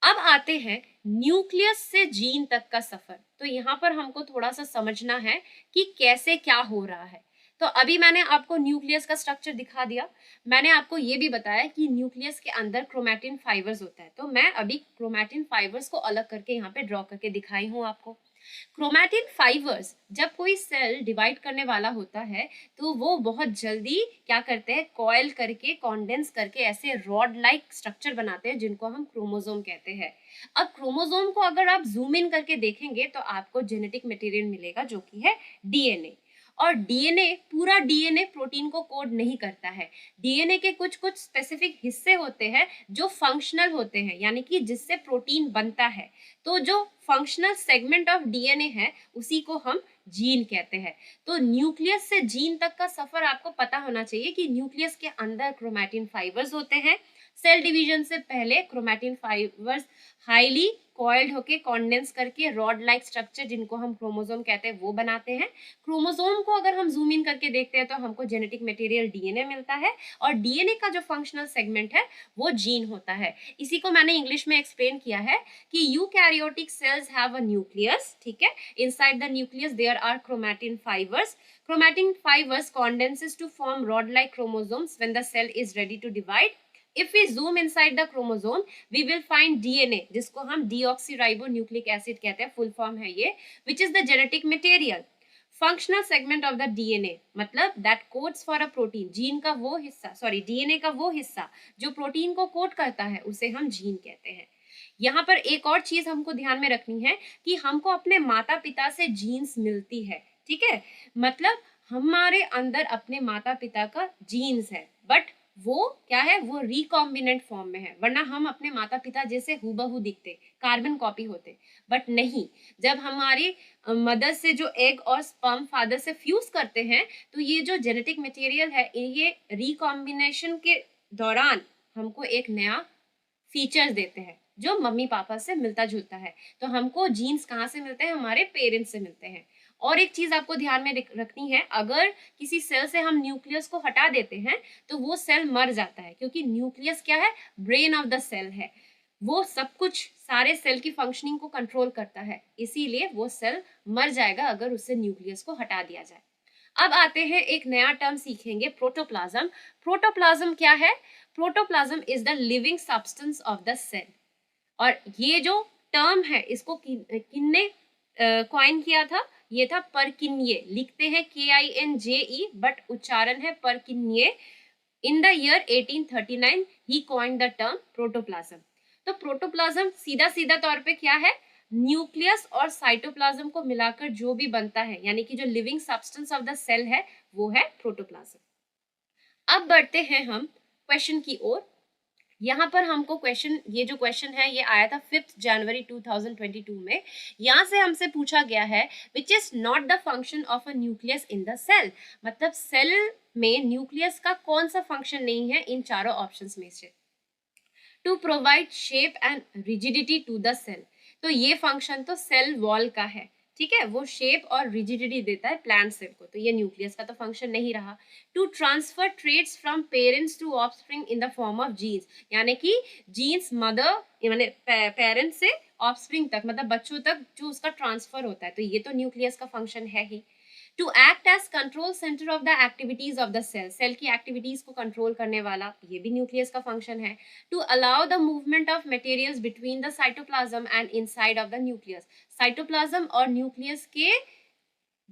अब आते हैं न्यूक्लियस से जीन तक का सफर। तो यहाँ पर हमको थोड़ा सा समझना है कि कैसे क्या हो रहा है। तो अभी मैंने आपको न्यूक्लियस का स्ट्रक्चर दिखा दिया, मैंने आपको ये भी बताया कि न्यूक्लियस के अंदर क्रोमैटिन फाइबर्स होता है। तो मैं अभी क्रोमैटिन फाइबर्स को अलग करके यहाँ पे ड्रॉ करके दिखाई हूँ आपको। क्रोमैटिन फाइबर्स जब कोई सेल डिवाइड करने वाला होता है तो वो बहुत जल्दी क्या करते हैं, कॉयल करके कॉन्डेंस करके ऐसे रॉड लाइक स्ट्रक्चर बनाते हैं जिनको हम क्रोमोसोम कहते हैं। अब क्रोमोसोम को अगर आप जूम इन करके देखेंगे तो आपको जेनेटिक मटेरियल मिलेगा जो कि है डीएनए। और डीएनए, पूरा डीएनए प्रोटीन को कोड नहीं करता है। डीएनए के कुछ कुछ स्पेसिफिक हिस्से होते हैं जो फंक्शनल होते हैं, यानी कि जिससे प्रोटीन बनता है। तो जो फंक्शनल सेगमेंट ऑफ डीएनए है उसी को हम जीन कहते हैं। तो न्यूक्लियस से जीन तक का सफर आपको पता होना चाहिए कि न्यूक्लियस के अंदर क्रोमैटिन फाइबर्स होते हैं। सेल डिवीजन से पहले क्रोमैटिन फाइबर्स हाईली कॉइल्ड होके कॉन्डेंस करके रॉड लाइक स्ट्रक्चर जिनको हम क्रोमोसोम कहते हैं वो बनाते हैं। क्रोमोसोम को अगर हम जूम इन करके देखते हैं तो हमको जेनेटिक मटेरियल डीएनए मिलता है, और डीएनए का जो फंक्शनल सेगमेंट है वो जीन होता है। इसी को मैंने इंग्लिश में एक्सप्लेन किया है कि eukaryotic cells have a nucleus, ठीक है। Inside the nucleus there are chromatin fibres. Chromatin fibers condenses to form rod-like chromosomes when the cell is ready to divide. If we zoom inside the chromosome, we will find DNA, जिसको हम deoxyribonucleic acid कहते हैं, full form है ये, which is the genetic material. Functional segment of the DNA, मतलब that codes for a protein. Gene का वो हिस्सा, DNA का वो हिस्सा जो प्रोटीन को कोड करता है उसे हम जीन कहते हैं। यहाँ पर एक और चीज हमको ध्यान में रखनी है कि हमको अपने माता पिता से जीन्स मिलती है, ठीक है। मतलब हमारे अंदर अपने माता पिता का जीन्स है, बट वो क्या है, वो रिकॉम्बिनेंट फॉर्म में है, वरना हम अपने माता पिता जैसे हूबहू दिखते, कार्बन कॉपी होते। बट नहीं, जब हमारी मदर से जो एग और स्पर्म फादर से फ्यूज करते हैं तो ये जो जेनेटिक मटेरियल है ये रिकॉम्बिनेशन के दौरान हमको एक नया फीचर्स देते हैं जो मम्मी पापा से मिलता जुलता है। तो हमको जीन्स कहाँ से मिलते हैं, हमारे पेरेंट्स से मिलते हैं। और एक चीज आपको ध्यान में रखनी है, अगर किसी सेल से हम न्यूक्लियस को हटा देते हैं तो वो सेल मर जाता है, क्योंकि न्यूक्लियस क्या है, ब्रेन ऑफ द सेल है, वो सब कुछ सारे सेल की फंक्शनिंग को कंट्रोल करता है, इसीलिए वो सेल मर जाएगा अगर उससे न्यूक्लियस को हटा दिया जाए। अब आते हैं, एक नया टर्म सीखेंगे, प्रोटोप्लाज्म। प्रोटोप्लाज्म क्या है? Protoplasm is the living substance of the cell. और ये जो टर्म है इसको किन्ने कॉइन किया था? ये था परकिन्ये, लिखते हैं KINJE बट उच्चारण है परकिन्ये। इन द ईयर 1839 ही कॉइन्ड द टर्म प्रोटोप्लाज्म। तो प्रोटोप्लाज्म सीधा सीधा तौर पे क्या है, न्यूक्लियस और साइटोप्लाज्म को मिलाकर जो भी बनता है, यानी कि जो living substance of the cell है वो है प्रोटोप्लाज्म। अब बढ़ते हैं हम क्वेश्चन की ओर। यहाँ पर हमको क्वेश्चन, ये जो क्वेश्चन है ये आया था 5 जनवरी 2022 में। यहाँ से हमसे पूछा गया है which is not the function of a nucleus in the cell. मतलब सेल में न्यूक्लियस का कौन सा फंक्शन नहीं है इन चारों ऑप्शंस में से? To provide shape and rigidity to the cell. तो ये फंक्शन तो सेल वॉल का है, ठीक है, वो शेप और रिजिडिटी देता है प्लांट सेल को, तो ये न्यूक्लियस का तो फंक्शन नहीं रहा। To transfer traits from parents to offspring in the form of genes, यानी कि जीन्स मदर यानी पेरेंट्स से ऑफस्प्रिंग तक, मतलब बच्चों तक जो उसका ट्रांसफर होता है, तो ये तो न्यूक्लियस का फंक्शन है ही। To act as control centre of the activities of the cell, cell की एक्टिविटीज को कंट्रोल करने वाला, ये भी न्यूक्लियस का फंक्शन है। To allow the movement of materials between the cytoplasm and inside of the nucleus, cytoplasm और nucleus के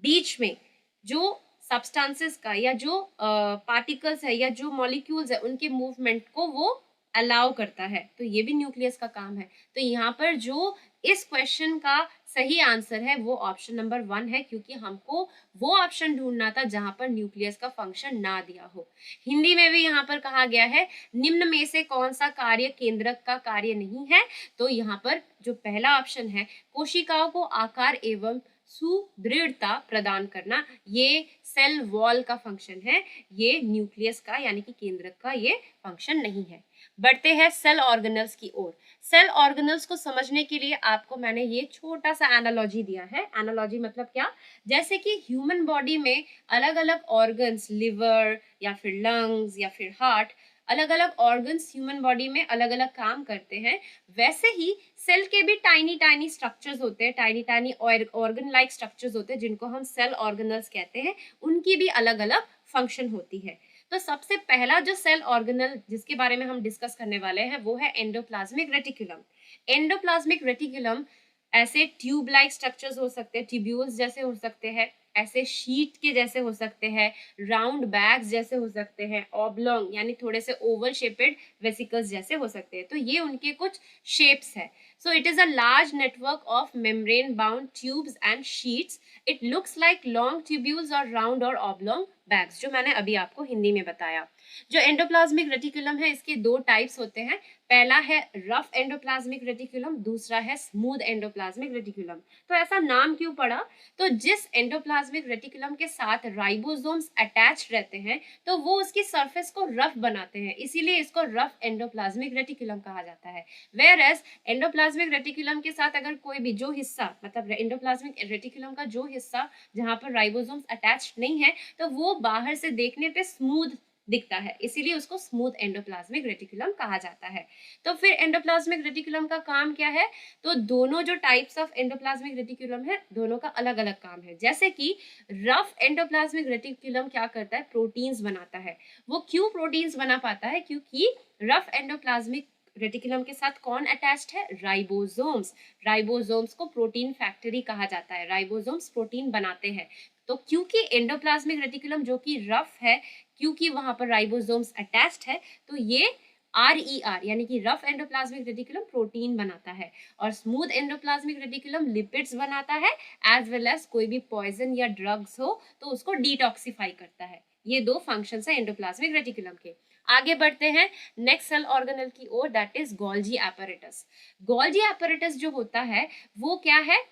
बीच में जो सब्सटेंसेस का या जो पार्टिकल्स है या जो मॉलिक्यूल्स है उनके मूवमेंट को वो अलाउ करता है, तो ये भी न्यूक्लियस का काम है। तो यहाँ पर जो इस क्वेश्चन का सही आंसर है वो ऑप्शन नंबर 1 है, क्योंकि हमको वो ऑप्शन ढूंढना था जहां पर न्यूक्लियस का फंक्शन ना दिया हो। हिंदी में भी यहाँ पर कहा गया है निम्न में से कौन सा कार्य केंद्रक का कार्य नहीं है, तो यहाँ पर जो पहला ऑप्शन है कोशिकाओं को आकार एवं सुदृढ़ता प्रदान करना, ये सेल वॉल का फंक्शन है, ये न्यूक्लियस का यानी कि केंद्रक का ये फंक्शन नहीं है। बढ़ते हैं सेल ऑर्गेनल्स की ओर। सेल ऑर्गेनल्स को समझने के लिए आपको मैंने ये छोटा सा एनालॉजी दिया है। एनालॉजी मतलब क्या? जैसे कि ह्यूमन बॉडी में अलग अलग ऑर्गन्स, लिवर या फिर लंग्स या फिर हार्ट, अलग अलग ऑर्गन्स ह्यूमन बॉडी में अलग अलग काम करते हैं, वैसे ही सेल के भी टाइनी टाइनी स्ट्रक्चर्स होते हैं, tiny tiny organ like structures होते हैं जिनको हम सेल ऑर्गेनल्स कहते हैं। उनकी भी अलग अलग फंक्शन होती है। तो सबसे पहला जो सेल ऑर्गेनल जिसके बारे में हम डिस्कस करने वाले हैं वो है एंडोप्लाज्मिक रेटिकुलम। एंडोप्लाज्मिक रेटिकुलम ऐसे ट्यूब लाइक स्ट्रक्चर्स हो सकते हैं, ट्यूब्यूल्स जैसे हो सकते हैं, ऐसे शीट के जैसे हो सकते हैं, राउंड बैग्स जैसे हो सकते हैं, ऑब्लोंग यानी थोड़े से ओवल शेपेड वेसिकल्स जैसे हो सकते हैं। तो ये उनके कुछ शेप्स है। So it is a large network of membrane bound tubes and sheets. It looks like long tubules और राउंड और ऑब्लोंग बैग्स, जो मैंने अभी आपको हिंदी में बताया। जो एंडोप्लाज्मिक रेटिकुलम है इसके दो टाइप्स होते हैं। पहला है रफ एंडोप्लाज्मिक रेटिकुलम, दूसरा है स्मूथ एंडोप्लाज्मिक रेटिकुलम। तो ऐसा नाम क्यों पड़ा? तो जिस एंडोप्लाज्मिक रेटिकुलम के साथ राइबोसोम्स अटैच्ड रहते हैं तो वो उसकी सरफेस को रफ बनाते हैं, इसीलिए इसको रफ एंडोप्लाज्मिक रेटिकुलम कहा जाता है। वेयर एज एंडोप्लाज्मिक रेटिकुलम के साथ अगर कोई भी जो हिस्सा, मतलब एंडोप्लाज्मिक रेटिकुलम का जो हिस्सा जहां पर राइबोसोम्स अटैच्ड नहीं है, तो वो बाहर से देखने पे स्मूथ दिखता है, इसीलिए उसको स्मूथ एंडोप्लाज्मिक रेटिकुलम कहा जाता है। तो फिर एंडोप्लाज्मिक रेटिकुलम का काम क्या है? तो दोनों जो टाइप्स ऑफ एंडोप्लाज्मिक रेटिकुलम है दोनों का अलग अलग काम है। जैसे कि रफ एंडोप्लाज्मिक रेटिकुलम क्या करता है? प्रोटीन्स बनाता है। वो क्यों प्रोटीन्स बना पाता है? क्योंकि रफ एंडोप्लाज्मिक रेटिकुलम के साथ कौन अटैच्ड है? राइबोसोम्स। राइबोसोम्स को प्रोटीन फैक्ट्री कहा जाता है, राइबोसोम्स प्रोटीन बनाते हैं। तो क्योंकि एंडोप्लाज्मिक रेटिकुलम जो कि रफ है, क्योंकि वहां पर राइबोसोम्स अटैच्ड है, तो ये RER यानी कि रफ एंडोप्लाज्मिक रेटिकुलम प्रोटीन बनाता है, और स्मूथ एंडोप्लाज्मिक रेटिकुलम लिपिड्स बनाता है, एज वेल एज कोई भी पॉइजन या ड्रग्स हो तो उसको डिटॉक्सिफाई करता है। ये दो फंक्शंस है एंडोप्लाज्मिक रेटिकुलम के। आगे बढ़ते हैं नेक्स्ट सेल ऑर्गेनल की ओर, that is Golgi apparatus. Golgi apparatus जो होता है वो क्या है?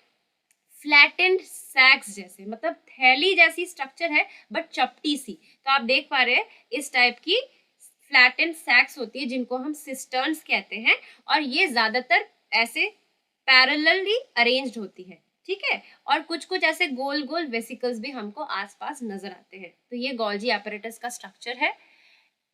फ्लैटेंड सैक्स जैसे, मतलब थैली जैसी स्ट्रक्चर है बट चपटी सी। तो आप देख पा रहे हैं इस टाइप की फ्लैटेंड सैक्स होती है जिनको हम सिस्टर्न्स कहते हैं, और ये ज्यादातर ऐसे पैरेलली अरेंज्ड होती है, ठीक है। और कुछ कुछ ऐसे गोल गोल वेसिकल्स भी हमको आसपास नजर आते हैं। तो ये गोल्जी एपैरेटस का स्ट्रक्चर है।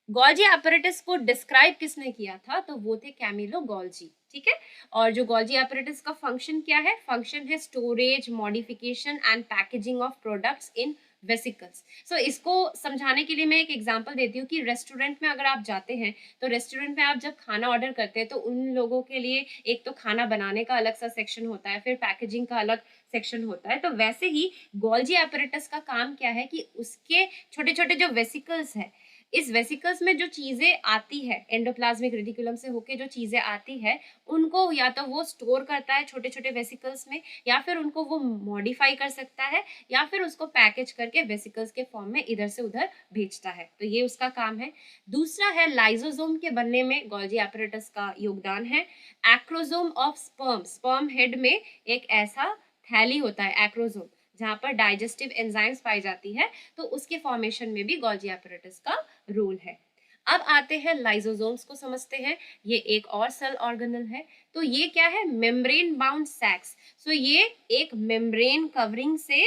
गोल्जी एपैरेटस को डिस्क्राइब किसने किया था? तो वो थे कैमिलो गोल्जी, ठीक है। और जो गोल्जी एपैरेटस का फंक्शन क्या है? फंक्शन है storage, modification and packaging of products in vesicles. So इसको समझाने के लिए मैं एक एग्जांपल देती हूँ कि रेस्टोरेंट में अगर आप जाते हैं तो रेस्टोरेंट में आप जब खाना ऑर्डर करते हैं तो उन लोगों के लिए एक तो खाना बनाने का अलग सा सेक्शन होता है, फिर पैकेजिंग का अलग सेक्शन होता है। तो वैसे ही गोल्जी एपैरेटस का काम क्या है कि उसके छोटे छोटे जो वेसिकल्स है, इस वेसिकल्स में जो चीजें आती है एंडोप्लाज्मिक रेटिकुलम से होके जो चीजें आती है, उनको या तो वो स्टोर करता है छोटे छोटे वेसिकल्स में, या फिर उनको वो मॉडिफाई कर सकता है, या फिर उसको पैकेज करके वेसिकल्स के फॉर्म में इधर से उधर भेजता है। तो ये उसका काम है। दूसरा है लाइजोसोम के बनने में गोल्जी एपैरेटस का योगदान है। Acrosome of sperm, sperm head में एक ऐसा थैली होता है एक्रोसोम, जहां पर डाइजेस्टिव एंजाइम्स पाई जाती है, तो उसके फॉर्मेशन में भी गोल्जी एपैरेटस का रोल है। अब आते हैं लाइसोसोम्स को समझते हैं। ये एक और सेल ऑर्गेनल है। तो ये क्या है? Membrane bound सैक्स। सो ये एक मेम्ब्रेन कवरिंग से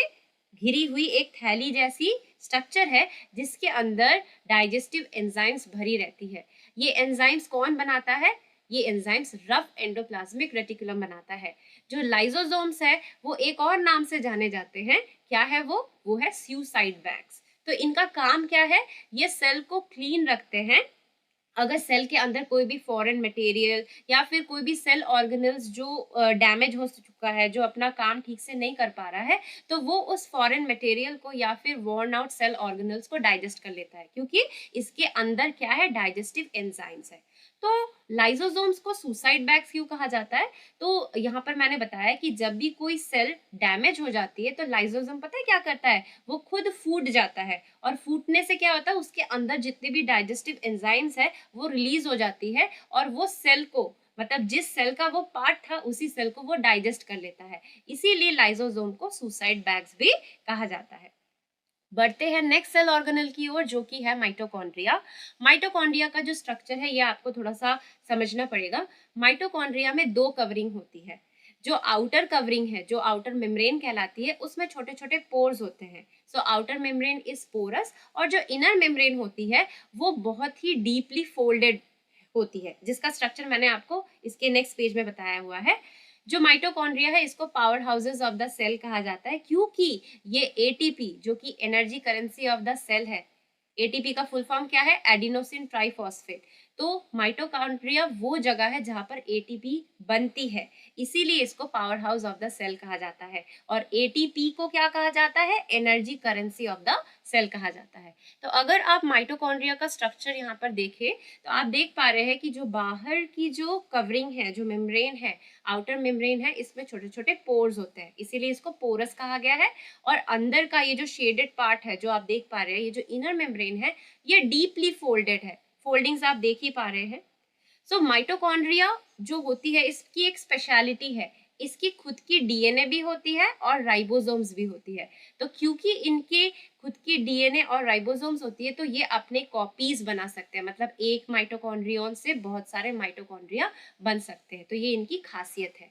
घिरी हुई एक थैली जैसी स्ट्रक्चर है जिसके अंदर डाइजेस्टिव एंजाइम्स भरी रहती है। ये एंजाइम्स कौन बनाता है? ये एंजाइम्स रफ एंडोप्लाज्मिक रेटिकुलम बनाता है। जो लाइसोसोम्स है वो एक और नाम से जाने जाते हैं। क्या है वो है सुसाइड बैग्स। तो इनका काम क्या है? ये सेल को क्लीन रखते हैं। अगर सेल के अंदर कोई भी फॉरेन मटेरियल या फिर कोई भी सेल ऑर्गेनल्स जो डैमेज हो चुका है, जो अपना काम ठीक से नहीं कर पा रहा है, तो वो उस फॉरेन मटेरियल को या फिर वॉर्न आउट सेल ऑर्गेनल्स को डाइजेस्ट कर लेता है, क्योंकि इसके अंदर क्या है? डाइजेस्टिव एंजाइम्स है। तो लाइसोसोम्स को सुसाइड बैग्स क्यों कहा जाता है? तो यहाँ पर मैंने बताया कि जब भी कोई सेल डैमेज हो जाती है तो लाइसोसोम पता है क्या करता है? वो खुद फूट जाता है, और फूटने से क्या होता है? उसके अंदर जितने भी डाइजेस्टिव एंजाइम्स है वो रिलीज हो जाती है, और वो सेल को, मतलब जिस सेल का वो पार्ट था उसी सेल को वो डाइजेस्ट कर लेता है। इसीलिए लाइसोसोम को सुसाइड बैग्स भी कहा जाता है। बढ़ते हैं नेक्स्ट सेल ऑर्गेनल की ओर, जो कि है माइटोकॉन्ड्रिया। माइटोकॉन्ड्रिया का जो स्ट्रक्चर है ये आपको थोड़ा सा समझना पड़ेगा। माइटोकॉन्ड्रिया में दो कवरिंग होती है। जो आउटर कवरिंग है, जो आउटर मेम्ब्रेन कहलाती है, उसमें छोटे छोटे पोर्स होते हैं। So outer membrane is porous, और जो इनर मेम्ब्रेन होती है वो बहुत ही डीपली फोल्डेड होती है, जिसका स्ट्रक्चर मैंने आपको इसके नेक्स्ट पेज में बताया हुआ है। जो माइटोकॉन्ड्रिया है इसको powerhouses of the cell कहा जाता है, क्योंकि ये एटीपी जो कि energy currency of the cell है, एटीपी का फुल फॉर्म क्या है, एडिनोसिन ट्राइफॉस्फेट। तो माइटोकॉन्ड्रिया वो जगह है जहां पर एटीपी बनती है, इसीलिए इसको powerhouse of the cell कहा जाता है। और एटीपी को क्या कहा जाता है, energy currency of the cell कहा जाता है। तो अगर आप माइटोकॉन्ड्रिया का स्ट्रक्चर यहाँ पर देखें तो आप देख पा रहे हैं कि जो बाहर की जो कवरिंग है, जो मेम्ब्रेन है, आउटर मेम्ब्रेन है, इसमें छोटे छोटे पोर्स होते हैं, इसीलिए इसको पोरस कहा गया है। और अंदर का ये जो शेडेड पार्ट है जो आप देख पा रहे हैं, ये जो इनर मेम्ब्रेन है, ये डीपली फोल्डेड है। फोल्डिंग्स आप देख ही पा रहे हैं। सो माइटोकॉन्ड्रिया जो होती है इसकी एक स्पेशलिटी है, इसकी खुद की डीएनए भी होती है और राइबोसोम्स भी होती है। तो क्योंकि इनके खुद की डीएनए और राइबोसोम्स होती है तो ये अपने कॉपीज बना सकते हैं, मतलब एक माइटोकॉन्ड्रियन से बहुत सारे माइटोकॉन्ड्रिया बन सकते हैं। तो ये इनकी खासियत है।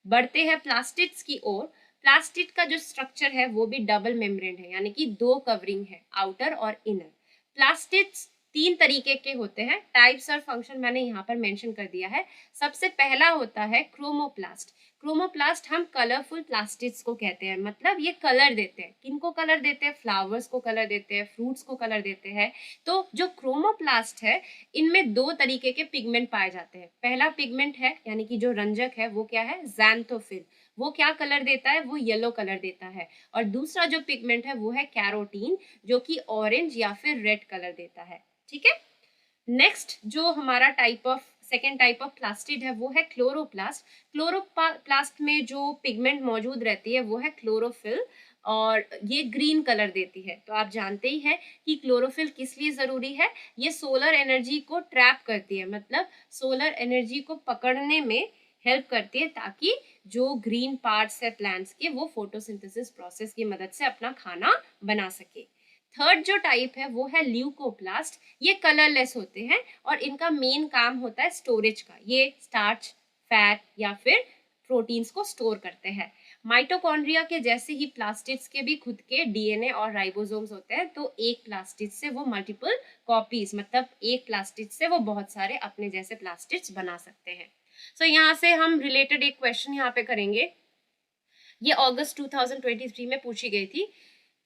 बढ़ते हैं प्लास्टिड्स की ओर। प्लास्टिड का जो स्ट्रक्चर है वो भी डबल मेम्ब्रेन है, यानी कि दो कवरिंग है, आउटर और इनर। प्लास्टिड्स तीन तरीके के होते हैं। टाइप्स और फंक्शन मैंने यहाँ पर मेंशन कर दिया है। सबसे पहला होता है क्रोमोप्लास्ट। क्रोमोप्लास्ट हम कलरफुल प्लास्टिड्स को कहते हैं, मतलब ये कलर देते हैं। किनको कलर देते हैं, फ्लावर्स को कलर देते हैं, फ्रूट्स को कलर देते हैं। तो जो क्रोमोप्लास्ट है इनमें दो तरीके के पिगमेंट पाए जाते हैं। पहला पिगमेंट है यानी कि जो रंजक है वो क्या है, ज़ैंथोफिल। वो क्या कलर देता है, वो येलो कलर देता है। और दूसरा जो पिगमेंट है वो है कैरोटीन, जो कि ऑरेंज या फिर रेड कलर देता है। ठीक है। नेक्स्ट जो हमारा सेकेंड टाइप ऑफ प्लास्टिड है वो है क्लोरोप्लास्ट। क्लोरोप्लास्ट में जो पिगमेंट मौजूद रहती है वो है क्लोरोफिल, और ये ग्रीन कलर देती है। तो आप जानते ही हैं कि क्लोरोफिल किस लिए जरूरी है, ये सोलर एनर्जी को ट्रैप करती है, मतलब सोलर एनर्जी को पकड़ने में हेल्प करती है, ताकि जो ग्रीन पार्ट्स है प्लांट्स के वो फोटोसिंथेसिस प्रोसेस की मदद से अपना खाना बना सके। थर्ड जो टाइप है वो है ल्यूकोप्लास्ट। ये कलरलेस होते हैं और इनका मेन काम होता है स्टोरेज का। ये स्टार्च, फैट या फिर प्रोटीन्स को स्टोर करते हैं। माइटोकॉन्ड्रिया के जैसे ही प्लास्टिड्स के भी खुद के डीएनए और राइबोसोम्स होते हैं, तो एक प्लास्टिड से वो मल्टीपल कॉपीज, मतलब एक प्लास्टिड से वो बहुत सारे अपने जैसे प्लास्टिड्स बना सकते हैं। सो यहाँ से हम रिलेटेड एक क्वेश्चन यहाँ पे करेंगे। ये अगस्त 2023 में पूछी गई थी।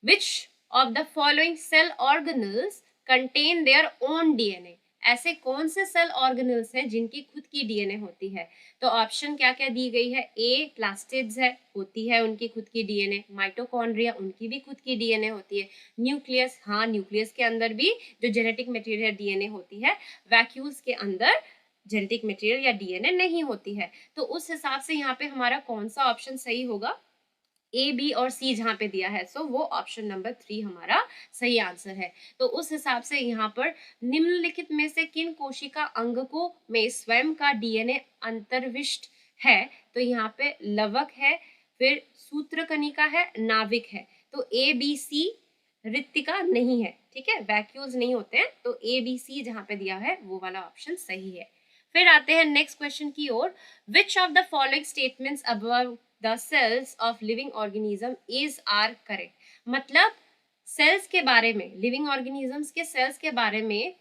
Which of the following cell organelles contain their own DNA? ऐसे कौन से सेल ऑर्गेनल्स हैं जिनकी खुद की डीएनए होती है? तो ऑप्शन क्या क्या दी गई है। ए प्लास्टिड्स है, होती है उनकी खुद की डीएनए। माइटोकॉन्ड्रिया, उनकी भी खुद की डीएनए होती है। न्यूक्लियस, हाँ न्यूक्लियस के अंदर भी जो जेनेटिक मटेरियल डीएनए होती है। वैक्यूल्स के अंदर जेनेटिक मटेरियल या डीएनए नहीं होती है। तो उस हिसाब से यहाँ पे हमारा कौन सा ऑप्शन सही होगा, ए बी और सी जहाँ पे दिया है, सो वो ऑप्शन नंबर 3 हमारा सही आंसर है। तो उस हिसाब से यहाँ पर निम्नलिखित में से किन कोशिका अंगकों में स्वयं का डीएनए अंतर्विष्ट है? तो यहाँ पे लवक है, फिर सूत्रकनिका है, नाभिक है। तो ए बी सी रिक्तिका नहीं है, ठीक है, वैक्यूल्स नहीं होते हैं। तो ए बी सी जहाँ पे दिया है वो वाला ऑप्शन सही है। फिर आते हैं नेक्स्ट क्वेश्चन की ओर। Which of the following statements above the cells of living organism is are correct? मतलब सेल्स के बारे में, लिविंग ऑर्गेनिजम्स के सेल्स के बारे में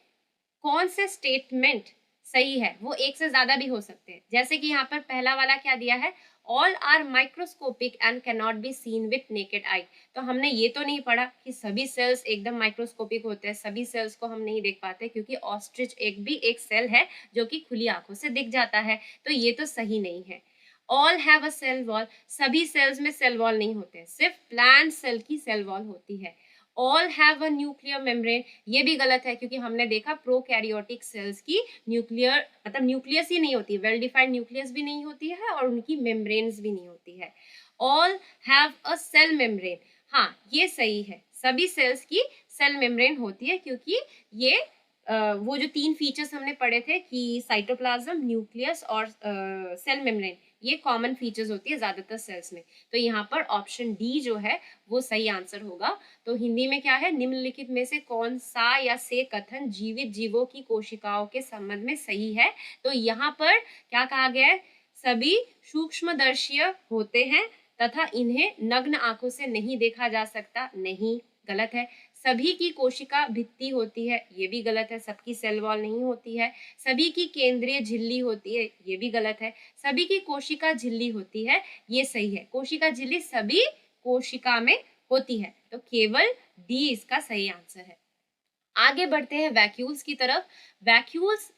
कौन से स्टेटमेंट सही है? वो एक से ज्यादा भी हो सकते हैं। जैसे कि यहाँ पर पहला वाला क्या दिया है, all are microscopic and can not be seen with naked eye. तो हमने ये तो नहीं पढ़ा कि सभी सेल्स एकदम माइक्रोस्कोपिक होते हैं, सभी सेल्स को हम नहीं देख पाते, क्योंकि ऑस्ट्रिच एक भी एक सेल है जो कि खुली आंखों से दिख जाता है। तो ये तो सही नहीं है। All have a cell wall, सभी सेल्स में सेल वॉल नहीं होते, सिर्फ प्लांट सेल की सेल वॉल होती है। All have a nuclear membrane, ये भी गलत है, क्योंकि हमने देखा प्रोकैरियोटिक सेल्स की न्यूक्लियर मतलब न्यूक्लियस ही नहीं होती, वेल डिफाइंड न्यूक्लियस भी नहीं होती है और उनकी मेम्ब्रेन्स भी नहीं होती है। All have a cell membrane, हाँ ये सही है, सभी सेल्स की सेल मेम्ब्रेन होती है, क्योंकि ये वो जो तीन फीचर्स हमने पढ़े थे कि साइटोप्लाज्म, न्यूक्लियस और सेल मेम्ब्रेन, ये कॉमन फीचर्स होती है ज्यादातर सेल्स में। तो यहाँ पर ऑप्शन डी जो है वो सही आंसर होगा। तो हिंदी में क्या है, निम्नलिखित में से कौन सा या से कथन जीवित जीवों की कोशिकाओं के संबंध में सही है। तो यहाँ पर क्या कहा गया है, सभी सूक्ष्मदर्शीय होते हैं तथा इन्हें नग्न आंखों से नहीं देखा जा सकता, नहीं, गलत है। सभी की कोशिका भित्ति होती है, ये भी गलत है, सबकी सेल वॉल नहीं होती है। सभी की केंद्रीय झिल्ली होती है, ये भी गलत है। सभी की कोशिका झिल्ली होती है, ये सही है, कोशिका झिल्ली सभी कोशिका में होती है। तो केवल डी इसका सही आंसर है। आगे बढ़ते हैं वैक्यूल्स की तरफ। वैक्यूल्स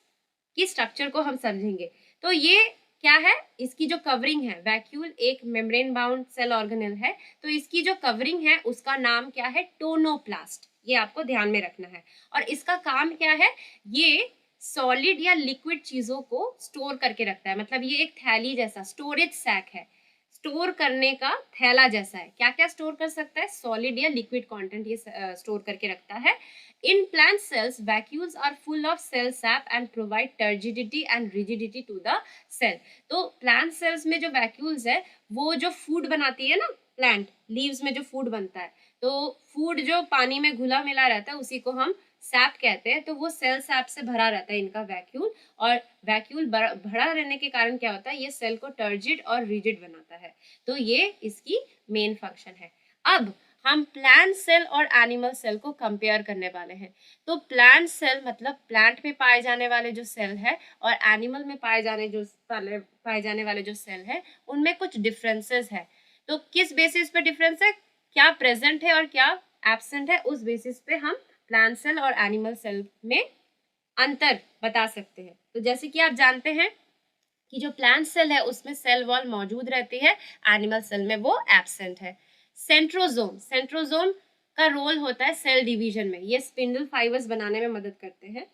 की स्ट्रक्चर को हम समझेंगे। तो ये क्या है, इसकी जो कवरिंग है, वैक्यूल एक मेम्ब्रेन बाउंड सेल ऑर्गेनेल है, तो इसकी जो कवरिंग है उसका नाम क्या है, टोनोप्लास्ट। ये आपको ध्यान में रखना है। और इसका काम क्या है, ये सॉलिड या लिक्विड चीजों को स्टोर करके रखता है, मतलब ये एक थैली जैसा स्टोरेज सैक है, स्टोर करने का थैला जैसा है। क्या क्या स्टोर कर सकता है, सॉलिड या लिक्विड कंटेंट ये स्टोर करके रखता है। In plant cells, vacuoles are full of cell sap and provide turgidity and rigidity to the cell. तो plant cells में जो vacuoles है वो जो food बनाती है ना, plant leaves में जो food बनता है, तो food जो पानी में घुला मिला रहता है उसी को हम सैप कहते हैं। तो वो सेल सैप से भरा रहता है इनका वैक्यूल, और वैक्यूल भरा रहने के कारण क्या होता है, ये सेल को टर्जिड और रिजिड बनाता है। तो ये इसकी मेन फंक्शन है। अब हम प्लांट सेल और एनिमल सेल को कंपेयर करने वाले हैं। तो प्लांट सेल मतलब प्लांट में पाए जाने वाले जो सेल है, और एनिमल में पाए जाने वाले जो सेल है, उनमें कुछ डिफरेंसेस है। तो किस बेसिस पे डिफरेंस है, क्या प्रेजेंट है और क्या एब्सेंट है, उस बेसिस पे हम प्लांट सेल और एनिमल सेल में अंतर बता सकते हैं। तो जैसे कि आप जानते हैं कि जो प्लांट सेल है उसमें सेल वॉल मौजूद रहती है, एनिमल सेल में वो एब्सेंट है। सेंट्रोजोम का रोल होता है सेल डिवीजन में, ये स्पिंडल फाइबर्स बनाने में मदद करते हैं।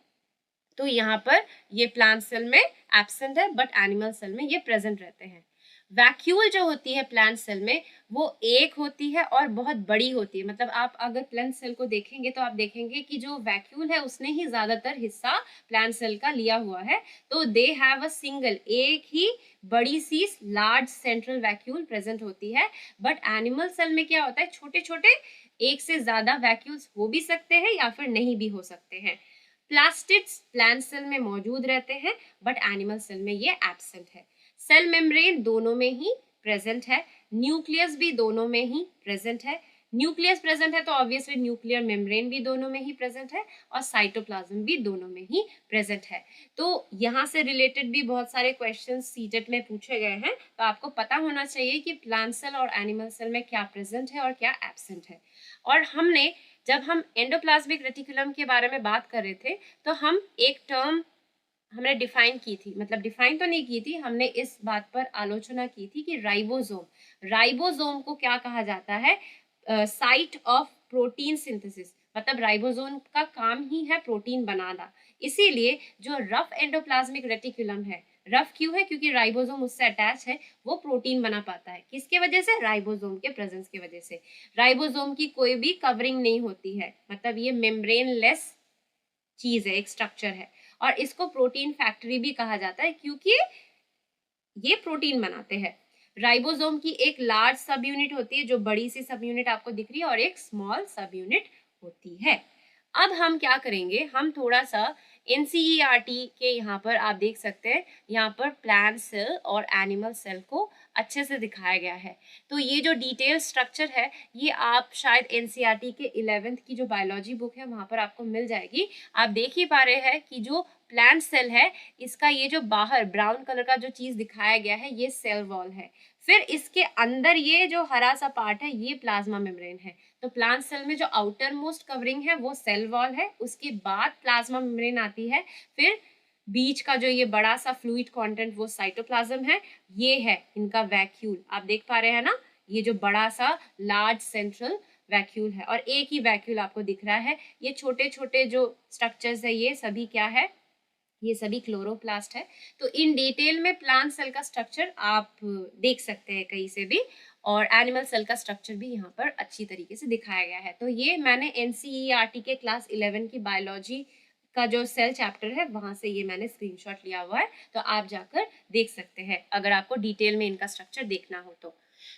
तो यहाँ पर ये प्लांट सेल में एब्सेंट है, बट एनिमल सेल में ये प्रेजेंट रहते हैं। वैक्यूल जो होती है प्लांट सेल में वो एक होती है और बहुत बड़ी होती है, मतलब आप अगर प्लांट सेल को देखेंगे तो आप देखेंगे कि जो वैक्यूल है उसने ही ज्यादातर हिस्सा प्लांट सेल का लिया हुआ है। तो दे हैव अ सिंगल, एक ही बड़ी सी लार्ज सेंट्रल वैक्यूल प्रेजेंट होती है। बट एनिमल सेल में क्या होता है, छोटे छोटे एक से ज्यादा वैक्यूल्स हो भी सकते हैं या फिर नहीं भी हो सकते हैं। प्लास्टिड्स प्लांट सेल में मौजूद रहते हैं, बट एनिमल सेल में ये एब्सेंट है। सेल मेम्ब्रेन दोनों में ही प्रेजेंट है, न्यूक्लियस भी दोनों में ही प्रेजेंट है। न्यूक्लियस प्रेजेंट है तो ऑब्वियसली न्यूक्लियर मेम्ब्रेन भी दोनों में ही प्रेजेंट है, और साइटोप्लाज्म भी दोनों में ही प्रेजेंट है। तो यहाँ से रिलेटेड भी बहुत सारे क्वेश्चन सीटेट में पूछे गए हैं, तो आपको पता होना चाहिए कि प्लांट सेल और एनिमल सेल में क्या प्रेजेंट है और क्या एब्सेंट है। और जब हम एंडोप्लाज्मिक रेटिकुलम के बारे में बात कर रहे थे, तो हम एक टर्म हमने डिफाइन की थी, मतलब डिफाइन तो नहीं की थी, हमने इस बात पर आलोचना की थी कि राइबोसोम को क्या कहा जाता है, साइट ऑफ प्रोटीन सिंथेसिस, मतलब राइबोसोम का काम ही है प्रोटीन बनाना। इसीलिए जो रफ एंडोप्लाज्मिक रेटिकुलम है, रफ क्यों है, क्योंकि राइबोसोम उससे अटैच है, वो प्रोटीन बना पाता है। किसके वजह से, राइबोसोम के प्रेजेंस की वजह से। राइबोसोम की कोई भी कवरिंग नहीं होती है, मतलब ये मेम्ब्रेन लेस चीज है, एक स्ट्रक्चर है। और इसको प्रोटीन फैक्ट्री भी कहा जाता है क्योंकि ये प्रोटीन बनाते हैं। राइबोसोम की एक लार्ज सब यूनिट होती है, जो बड़ी सी सब यूनिट आपको दिख रही है, और एक स्मॉल सब यूनिट होती है। अब हम क्या करेंगे, हम थोड़ा सा एनसीईआरटी के यहाँ पर आप देख सकते हैं, यहाँ पर प्लांट सेल और एनिमल सेल को अच्छे से दिखाया गया है। तो ये जो डिटेल स्ट्रक्चर है ये आप शायद एनसीईआरटी के 11th की जो बायोलॉजी बुक है वहाँ पर आपको मिल जाएगी। आप देख ही पा रहे हैं कि जो प्लांट सेल है, इसका ये जो बाहर ब्राउन कलर का जो चीज दिखाया गया है ये सेल वॉल है। फिर इसके अंदर ये जो हरा सा पार्ट है ये प्लाज्मा मेम्ब्रेन है। तो प्लांट सेल में जो आउटर मोस्ट कवरिंग है वो सेल वॉल है, उसके बाद प्लाज्मा मेम्ब्रेन आती है, फिर बीच का जो ये बड़ा सा फ्लूइड कंटेंट वो साइटोप्लाज्म है, ये है इनका वैक्यूल। आप देख पा रहे हैं ना, ये जो बड़ा सा लार्ज सेंट्रल वैक्यूल है, और एक ही वैक्यूल आपको दिख रहा है। ये छोटे छोटे जो स्ट्रक्चर्स है ये सभी क्या है, ये सभी क्लोरोप्लास्ट है। तो इन डिटेल में प्लांट सेल का स्ट्रक्चर आप देख सकते हैं कहीं से भी, और एनिमल सेल का स्ट्रक्चर भी यहाँ पर अच्छी तरीके से दिखाया गया है। तो ये मैंने एनसीईआरटी के क्लास 11 की बायोलॉजी का जो सेल चैप्टर है वहां से ये मैंने स्क्रीनशॉट लिया हुआ है, तो आप जाकर देख सकते हैं अगर आपको डिटेल में इनका स्ट्रक्चर देखना हो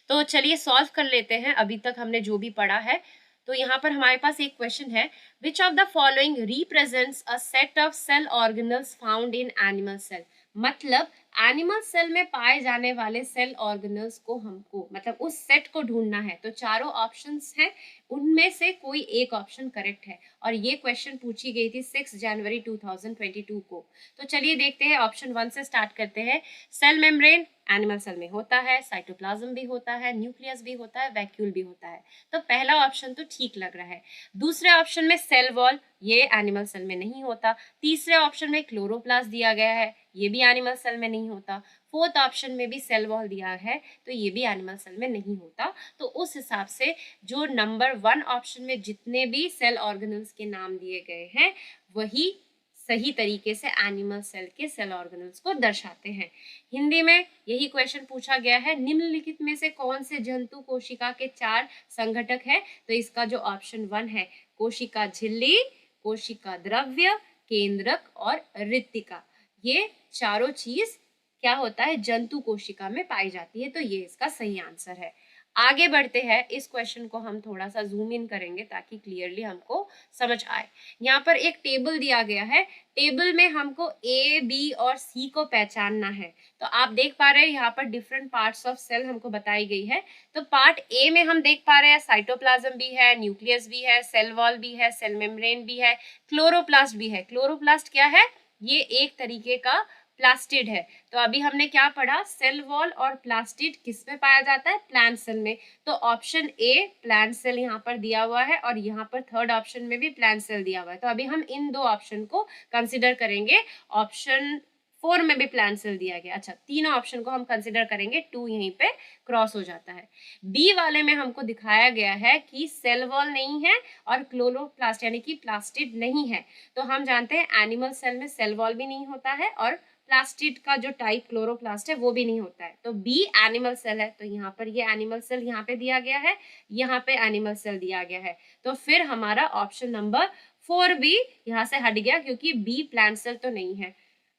तो चलिए सॉल्व कर लेते हैं अभी तक हमने जो भी पढ़ा है। तो यहाँ पर हमारे पास एक क्वेश्चन है, which of the following represents a set of cell organelles found in animal cell. मतलब एनिमल सेल में पाए जाने वाले सेल ऑर्गेनल्स को हमको मतलब उस सेट को ढूंढना है। तो चारों ऑप्शंस हैं, उनमें से कोई एक ऑप्शन करेक्ट है और ये क्वेश्चन पूछी गई थी 6 जनवरी 2022 को। तो चलिए देखते हैं, ऑप्शन 1 से स्टार्ट करते हैं। सेल मेम्ब्रेन एनिमल सेल में होता है, साइटोप्लाज्म भी होता है, न्यूक्लियस भी होता है, वैक्यूल भी होता है। तो पहला ऑप्शन तो ठीक लग रहा है। दूसरे ऑप्शन में सेल वॉल, ये एनिमल सेल में नहीं होता। तीसरे ऑप्शन में क्लोरोप्लास्ट दिया गया है, ये भी एनिमल सेल में नहीं होता। फोर्थ ऑप्शन में भी सेल वॉल दिया है, तो ये भी एनिमल सेल में नहीं होता। तो उस हिसाब से जो नंबर 1 ऑप्शन में जितने भी सेल ऑर्गेनल्स के नाम दिए गए हैं वही सही तरीके से एनिमल सेल के सेल ऑर्गेनल्स को दर्शाते हैं। हिंदी में यही क्वेश्चन पूछा गया है, निम्नलिखित में से कौन से जंतु कोशिका के 4 संघटक है। तो इसका जो ऑप्शन 1 है, कोशिका झिल्ली, कोशिका द्रव्य, केंद्रक और रिक्तिका, ये चारों चीज क्या होता है, जंतु कोशिका में पाई जाती है। तो ये इसका सही आंसर है। आगे बढ़ते हैं, इस क्वेश्चन को हम थोड़ा सा जूम इन करेंगे ताकि क्लियरली हमको समझ आए। यहाँ पर एक टेबल दिया गया है, टेबल में हमको ए, बी और सी को पहचानना है। तो आप देख पा रहे हैं यहाँ पर डिफरेंट पार्ट्स ऑफ सेल हमको बताई गई है। तो पार्ट ए में हम देख पा रहे हैं साइटोप्लाज्म भी है, न्यूक्लियस भी है, सेल वॉल भी है, सेल मेम्ब्रेन भी है, क्लोरोप्लास्ट भी है। क्लोरोप्लास्ट क्या है, ये एक तरीके का प्लास्टिड है। तो अभी हमने क्या पढ़ा, सेल वॉल और प्लास्टिड किस में पाया जाता है, प्लांट सेल में। तो ऑप्शन ए प्लांट सेल यहाँ पर दिया हुआ है और यहाँ पर थर्ड ऑप्शन में भी प्लांट सेल दिया हुआ है। तो अभी हम इन दो ऑप्शन को कंसिडर करेंगे। ऑप्शन 4 में भी प्लांट सेल दिया गया। अच्छा, तीनों ऑप्शन को हम कंसिडर करेंगे, 2 यहीं पे क्रॉस हो जाता है। बी वाले में हमको दिखाया गया है कि सेल वॉल नहीं है और क्लोरोप्लास्ट यानी कि प्लास्टिड नहीं है। तो हम जानते हैं एनिमल सेल में सेल वॉल भी नहीं होता है और प्लास्टिड का जो टाइप क्लोरोप्लास्ट है वो भी नहीं होता है। तो बी एनिमल सेल है। तो यहाँ पर ये एनिमल सेल यहाँ पे दिया गया है, यहाँ पे एनिमल सेल दिया गया है। तो फिर हमारा ऑप्शन नंबर 4 भी यहाँ से हट गया क्योंकि बी प्लांट सेल तो नहीं है।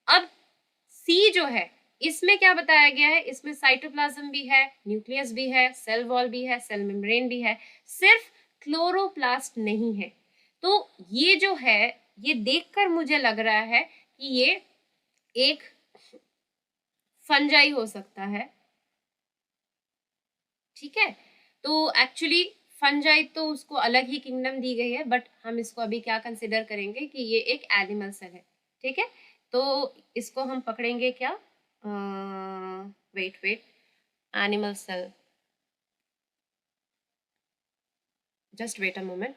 अब सी जो है, इसमें क्या बताया गया है, इसमें साइटोप्लाज्म भी है, न्यूक्लियस भी है, सेल वॉल भी है, सेल मेम्ब्रेन भी है, सिर्फ क्लोरोप्लास्ट नहीं है। तो ये जो है, ये देखकर मुझे लग रहा है कि ये एक फंजाई हो सकता है। ठीक है, तो एक्चुअली फंजाई तो उसको अलग ही किंगडम दी गई है, बट हम इसको अभी क्या कंसिडर करेंगे कि ये एक एनिमल सेल है। ठीक है, तो इसको हम पकड़ेंगे क्या, wait wait, animal cell, just wait a moment.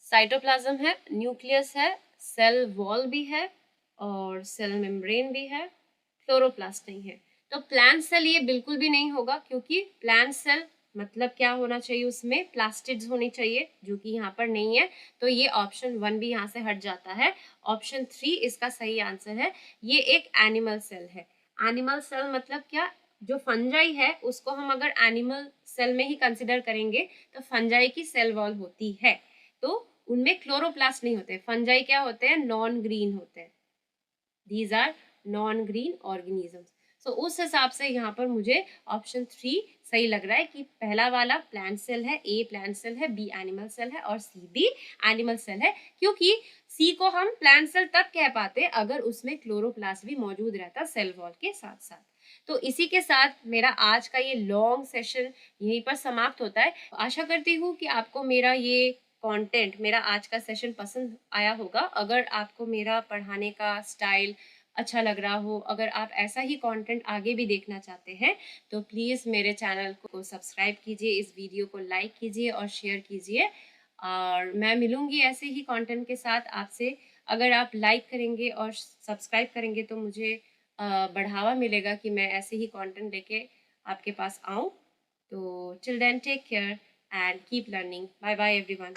Cytoplasm है, न्यूक्लियस है, सेल वॉल भी है और सेल मेम्ब्रेन भी है, क्लोरोप्लास्ट नहीं है। तो प्लांट सेल ये बिल्कुल भी नहीं होगा क्योंकि प्लांट सेल मतलब क्या होना चाहिए, उसमें प्लास्टिड्स होनी चाहिए जो कि यहाँ पर नहीं है। तो ये ऑप्शन 1 भी यहाँ से हट जाता है। ऑप्शन 3 इसका सही आंसर है। ये एक एनिमल सेल है। एनिमल सेल मतलब क्या, जो फंजाई है उसको हम अगर एनिमल सेल में ही कंसिडर करेंगे तो फंजाई की सेल वॉल होती है, तो उनमें क्लोरोप्लास्ट नहीं होते। फंजाई क्या होते हैं, नॉन ग्रीन होते हैं, these are non green organisms. So उस हिसाब से यहाँ पर मुझे ऑप्शन 3 सही लग रहा है कि पहला वाला प्लांट सेल है, ए प्लांट सेल है, बी एनिमल सेल है और सी भी एनिमल सेल है। क्योंकि सी को हम प्लांट सेल तब कह पाते अगर उसमें क्लोरोप्लास्ट भी मौजूद रहता सेल वॉल के साथ साथ। तो इसी के साथ मेरा आज का ये लॉन्ग सेशन यहीं पर समाप्त होता है। आशा करती हूँ कि आपको मेरा ये कंटेंट, मेरा आज का सेशन पसंद आया होगा। अगर आपको मेरा पढ़ाने का स्टाइल अच्छा लग रहा हो, अगर आप ऐसा ही कंटेंट आगे भी देखना चाहते हैं तो प्लीज़ मेरे चैनल को सब्सक्राइब कीजिए, इस वीडियो को लाइक कीजिए और शेयर कीजिए। और मैं मिलूँगी ऐसे ही कंटेंट के साथ आपसे। अगर आप लाइक करेंगे और सब्सक्राइब करेंगे तो मुझे बढ़ावा मिलेगा कि मैं ऐसे ही कंटेंट लेके आपके पास आऊँ। तो till then take care and keep learning. Bye bye everyone.